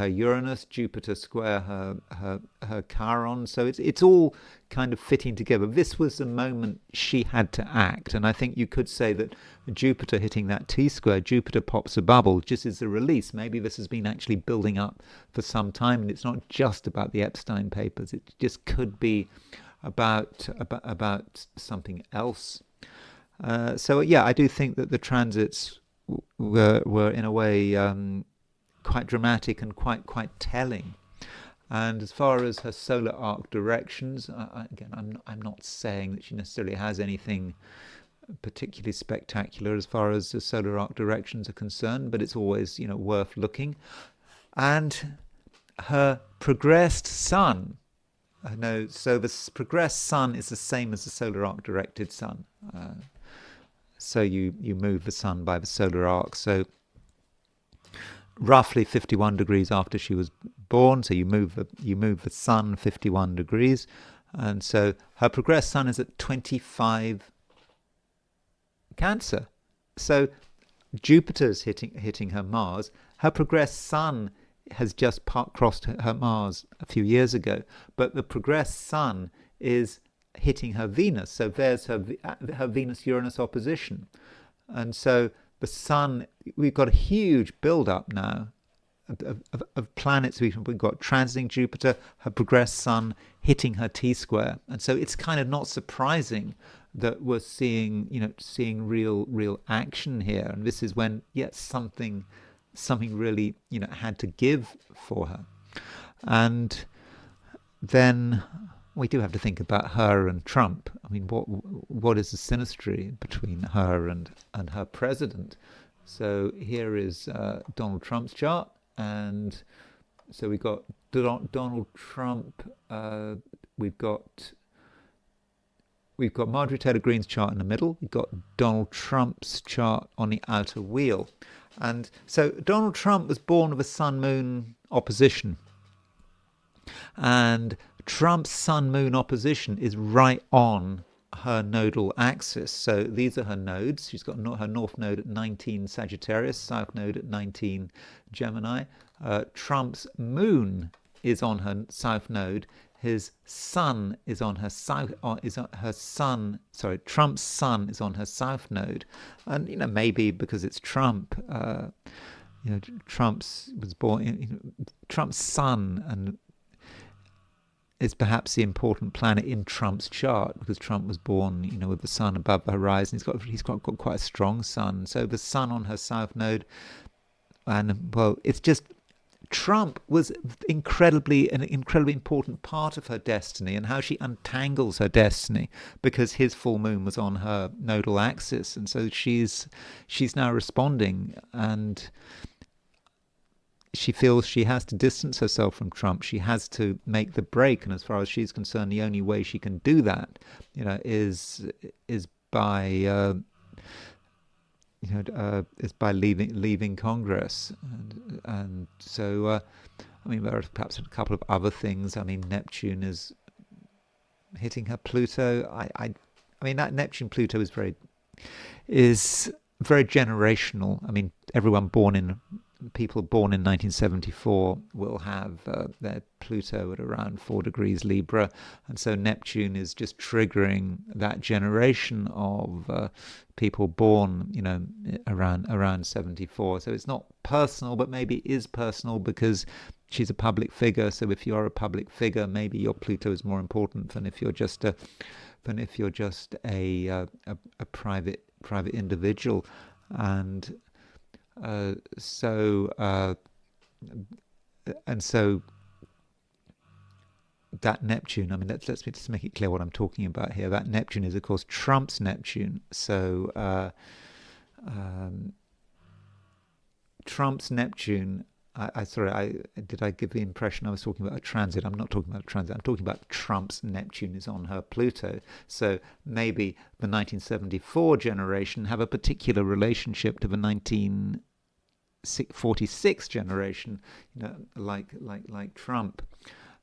Uranus, Jupiter square her Chiron. So it's all kind of fitting together. This was the moment she had to act, and I think you could say that Jupiter hitting that T-square, Jupiter pops a bubble, just as a release. Maybe this has been actually building up for some time, and it's not just about the Epstein papers. It just could be about something else. So I do think that the transits were in a way quite dramatic and quite telling. And as far as her solar arc directions, I'm not saying that she necessarily has anything particularly spectacular as far as the solar arc directions are concerned, but it's always worth looking. And her progressed sun. So the progressed sun is the same as the solar arc directed sun. So you move the sun by the solar arc. So roughly 51 degrees after she was born. So you move the sun 51 degrees, and so her progressed sun is at 25 Cancer. So Jupiter's hitting her Mars. Her progressed sun has just crossed her Mars a few years ago, but the progressed sun is hitting her Venus. So there's her Venus-Uranus opposition. And so the sun, we've got a huge build-up now of planets. We've got transiting Jupiter, her progressed sun hitting her T-square. And so it's kind of not surprising that we're seeing real action here. And this is when, something really, had to give for her. And then we do have to think about her and Trump. I mean, what is the synastry between her and her president? So here is Donald Trump's chart, and so we've got Donald Trump. We've got Marjorie Taylor Greene's chart in the middle. We've got Donald Trump's chart on the outer wheel, and so Donald Trump was born with a Sun-Moon opposition, and Trump's Sun-Moon opposition is right on her nodal axis. So these are her nodes. She's got her north node at 19 Sagittarius, south node at 19 Gemini. Trump's moon is on her south node. His sun is on her south. Trump's sun is on her south node, and maybe because it's Trump. Trump's was born. Trump's sun and is perhaps the important planet in Trump's chart, because Trump was born, with the sun above the horizon. He's got quite a strong sun. So the sun on her south node, and it's just Trump was an incredibly important part of her destiny, and how she untangles her destiny, because his full moon was on her nodal axis, and so she's now responding, and she feels she has to distance herself from Trump. She has to make the break, and as far as she's concerned, the only way she can do that, is by leaving Congress, and so there are perhaps a couple of other things. Neptune is hitting her Pluto. That Neptune Pluto is very generational. Everyone born in people born in 1974 will have their Pluto at around 4 degrees Libra, and so Neptune is just triggering that generation of people born, around 74. So it's not personal, but maybe it is personal because she's a public figure. So if you're a public figure, maybe your Pluto is more important than if you're just a private individual. And so that Neptune, I mean, let's just make it clear what I'm talking about here. That Neptune is, of course, Trump's Neptune. So Trump's Neptune. Did I give the impression I was talking about a transit? I'm not talking about a transit. I'm talking about Trump's Neptune is on her Pluto. So maybe the 1974 generation have a particular relationship to the 1946 generation, like Trump.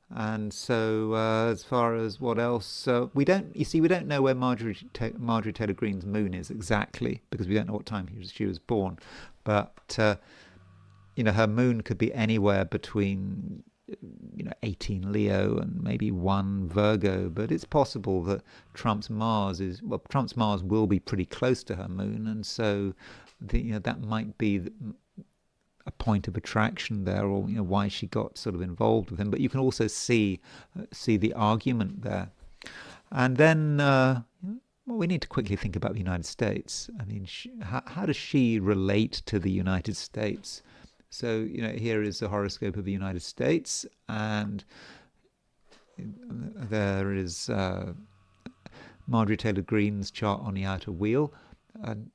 And so, as far as what else, we don't know where Marjorie Taylor Greene's moon is exactly, because we don't know what time she was born. But her moon could be anywhere between 18 Leo and maybe 1 Virgo, but it's possible that Trump's Mars will be pretty close to her moon, and so that might be a point of attraction there, or why she got sort of involved with him. But you can also see the argument there. And then we need to quickly think about the United States. I mean, how does she relate to the United States? So, here is the horoscope of the United States, and there is Marjorie Taylor Greene's chart on the outer wheel, and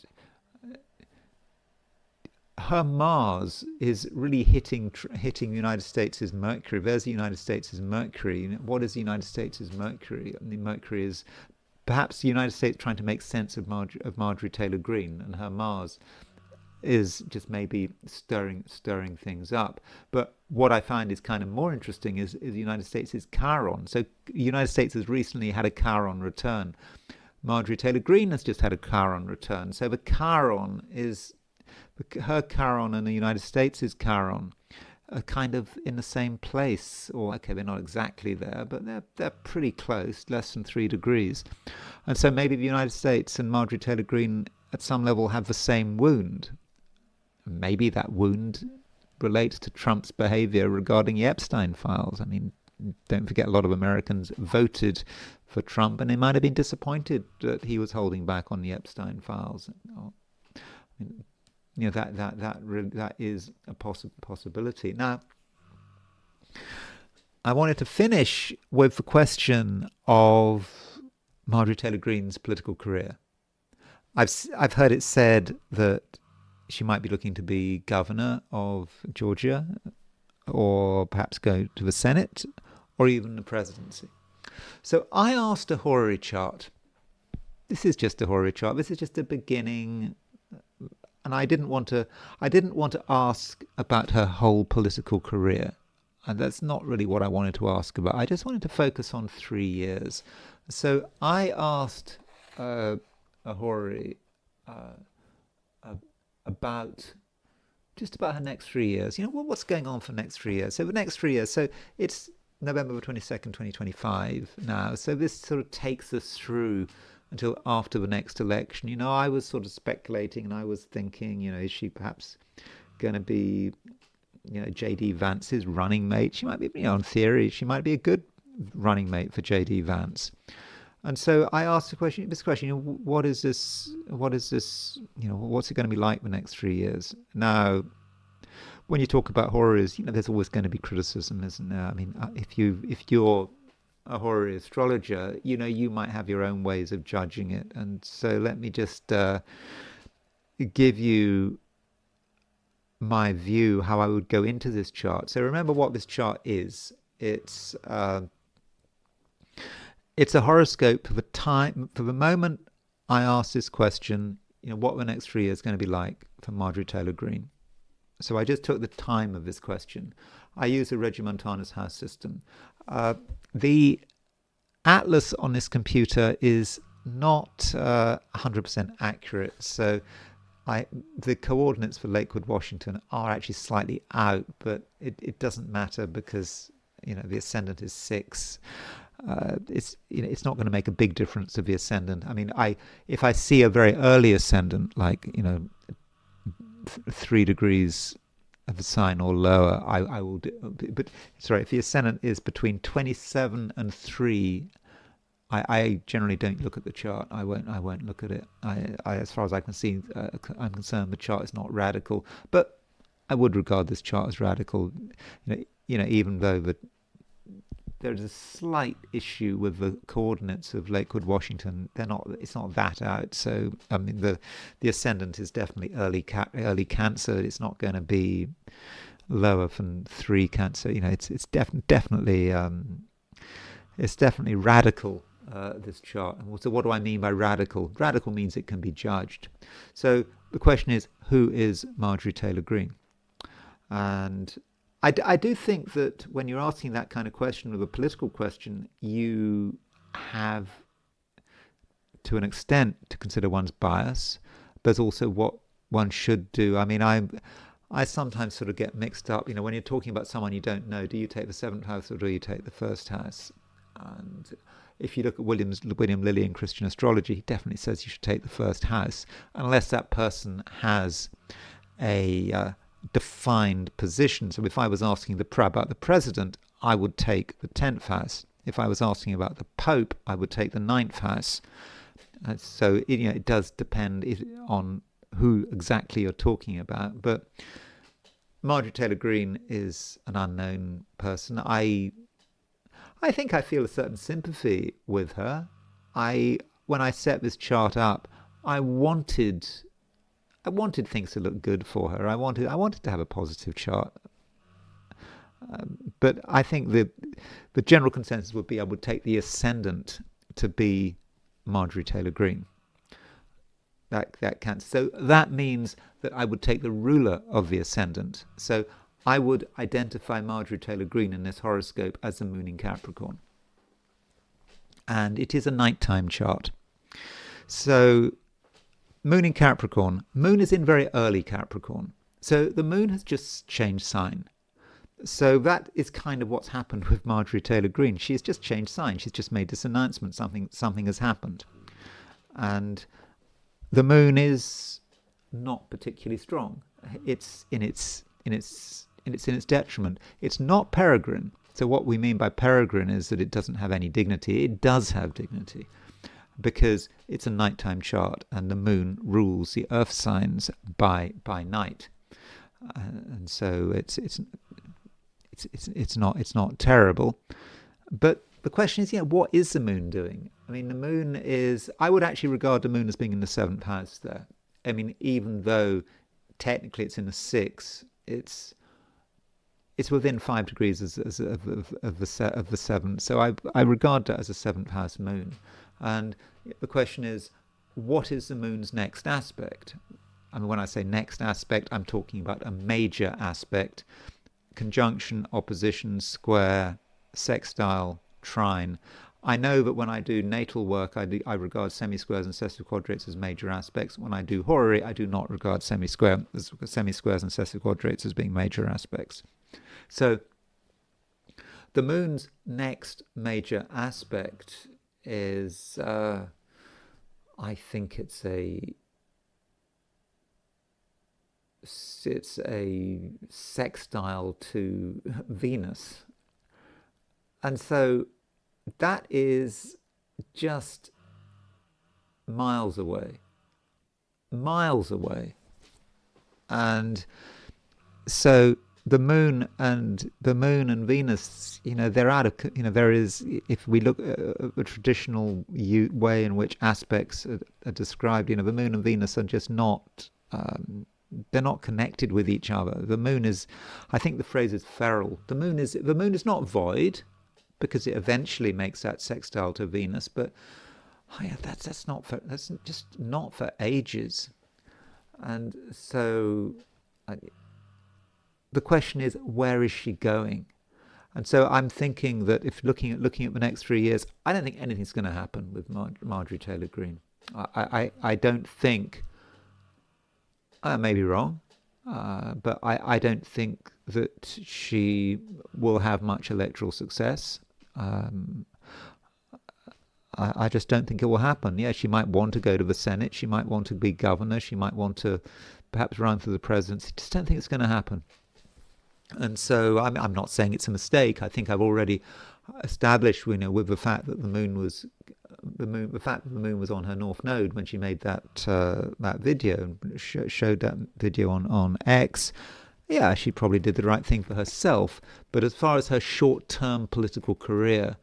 her Mars is really hitting the United States' Mercury. There's the United States' Mercury. What is the United States' Mercury? I mean, Mercury is perhaps the United States trying to make sense of Marjorie Taylor Greene, and her Mars is just maybe stirring things up. But what I find is kind of more interesting is the United States' Chiron. So the United States has recently had a Chiron return. Marjorie Taylor Greene has just had a Chiron return. So the Chiron is, her Chiron and the United States' Chiron are kind of in the same place, or okay, they're not exactly there, but they're pretty close, less than 3 degrees. And so maybe the United States and Marjorie Taylor Greene at some level have the same wound. Maybe that wound relates to Trump's behavior regarding the Epstein files. I mean, don't forget, a lot of Americans voted for Trump, and they might have been disappointed that he was holding back on the Epstein files. That is a possibility. Now, I wanted to finish with the question of Marjorie Taylor Greene's political career. I've heard it said that she might be looking to be governor of Georgia, or perhaps go to the Senate, or even the presidency. So I asked a horary chart. This is just a horary chart. This is just a beginning, and I didn't want to ask about her whole political career, and that's not really what I wanted to ask about. I just wanted to focus on 3 years. So I asked a horary about her next 3 years. What's going on for the next 3 years? So the next 3 years, so it's November 22nd, 2025 now. So this sort of takes us through until after the next election. I was sort of speculating, and I was thinking, is she perhaps going to be, J.D. Vance's running mate? She might be, in theory, she might be a good running mate for J.D. Vance. And so I asked this question, what is this, what's it going to be like the next 3 years? Now, when you talk about horrors, there's always going to be criticism, isn't there? I mean, if you're a horary astrologer, you might have your own ways of judging it. And so let me just give you my view, how I would go into this chart. So remember what this chart is. It's a horoscope for the moment I asked this question, what the next 3 years is going to be like for Marjorie Taylor Greene. So I just took the time of this question. I use a Regiomontanus house system. The atlas on this computer is not 100% accurate. So the coordinates for Lakewood, Washington are actually slightly out, but it doesn't matter because the ascendant is 6. It's not going to make a big difference to the ascendant. I mean, if I see a very early ascendant, like 3 degrees of a sign or lower, I will do. But sorry, if the ascendant is between 27 and 3, I generally don't look at the chart. I won't look at it. As far as I can see, I'm concerned the chart is not radical. But I would regard this chart as radical. Even though there is a slight issue with the coordinates of Lakewood, Washington. It's not that out. So I mean, the ascendant is definitely early Cancer. It's not going to be lower than 3 Cancer. It's definitely radical. This chart. So what do I mean by radical? Radical means it can be judged. So the question is, who is Marjorie Taylor Greene? And I do think that when you're asking that kind of question, with a political question, you have, to an extent, to consider one's bias, but also what one should do. I mean, I sometimes sort of get mixed up. When you're talking about someone you don't know, do you take the 7th house or do you take the 1st house? And if you look at William Lilly in Christian Astrology, he definitely says you should take the 1st house, unless that person has a defined position. So if I was asking about the president, I would take the 10th house. If I was asking about the Pope, I would take the 9th house. So it does depend on who exactly you're talking about. But Marjorie Taylor Greene is an unknown person. I think I feel a certain sympathy with her. When I set this chart up, I wanted things to look good for her. I wanted to have a positive chart. But I think the general consensus would be I would take the ascendant to be Marjorie Taylor Greene. That Cancer. So that means that I would take the ruler of the ascendant. So I would identify Marjorie Taylor Greene in this horoscope as the moon in Capricorn. And it is a nighttime chart. So moon in Capricorn. Moon is in very early Capricorn. So the moon has just changed sign. So that is kind of what's happened with Marjorie Taylor Greene. She's just changed sign. She's just made this announcement. Something has happened. And the moon is not particularly strong. It's in its detriment. It's not peregrine. So what we mean by peregrine is that it doesn't have any dignity. It does have dignity because it's a nighttime chart, and the moon rules the earth signs by night, and so it's not terrible. But the question is, what is the moon doing? I mean, the moon is. I would actually regard the moon as being in the 7th house there. I mean, even though technically it's in the 6th, it's within 5 degrees of the 7th. So I regard that as a 7th house moon. And the question is, what is the moon's next aspect? I mean, when I say next aspect, I'm talking about a major aspect: conjunction, opposition, square, sextile, trine. I know that when I do natal work, I regard semi-squares and sesquiquadrates as major aspects. When I do horary, I do not regard semi-squares and sesquiquadrates as being major aspects. So the moon's next major aspect is, I think it's a sextile to Venus. And so that is just miles away. And so the moon and Venus, they're out of, there is, if we look at a traditional way in which aspects are described, the moon and Venus are just not, they're not connected with each other. The moon is, I think the phrase is feral. The moon is not void, because it eventually makes that sextile to Venus, but that's just not for ages. And so the question is, where is she going? And so I'm thinking that if looking at the next 3 years, I don't think anything's going to happen with Marjorie Taylor Greene. I don't think I may be wrong, but I don't think that she will have much electoral success. Um, I just don't think it will happen. Yeah, she might want to go to the Senate. She might want to be governor. She might want to perhaps run for the presidency. Just don't think it's going to happen. And so I'm not saying it's a mistake. I think I've already established, with the fact that the fact that the moon was on her north node when she made that video and showed that video on X. Yeah, she probably did the right thing for herself. But as far as her short-term political career,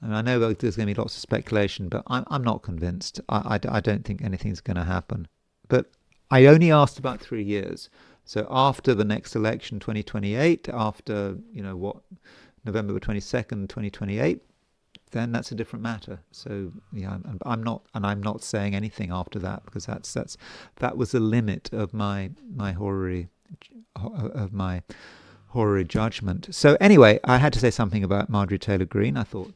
I know there's going to be lots of speculation, but I'm not convinced. I don't think anything's going to happen. But I only asked about 3 years. So after the next election, 2028, after, November the 22nd, 2028, then that's a different matter. So yeah, I'm not saying anything after that, because that was the limit of my horary judgment. So anyway, I had to say something about Marjorie Taylor Greene. I thought,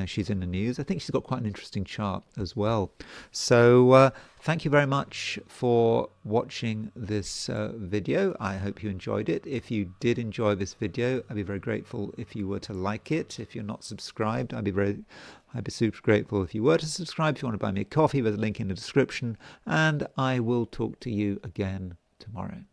she's in the news. I think she's got quite an interesting chart as well. So thank you very much for watching this video. I hope you enjoyed it. If you did enjoy this video, I'd be very grateful if you were to like it. If you're not subscribed, I'd be super grateful if you were to subscribe. If you want to buy me a coffee, there's a link in the description. And I will talk to you again tomorrow.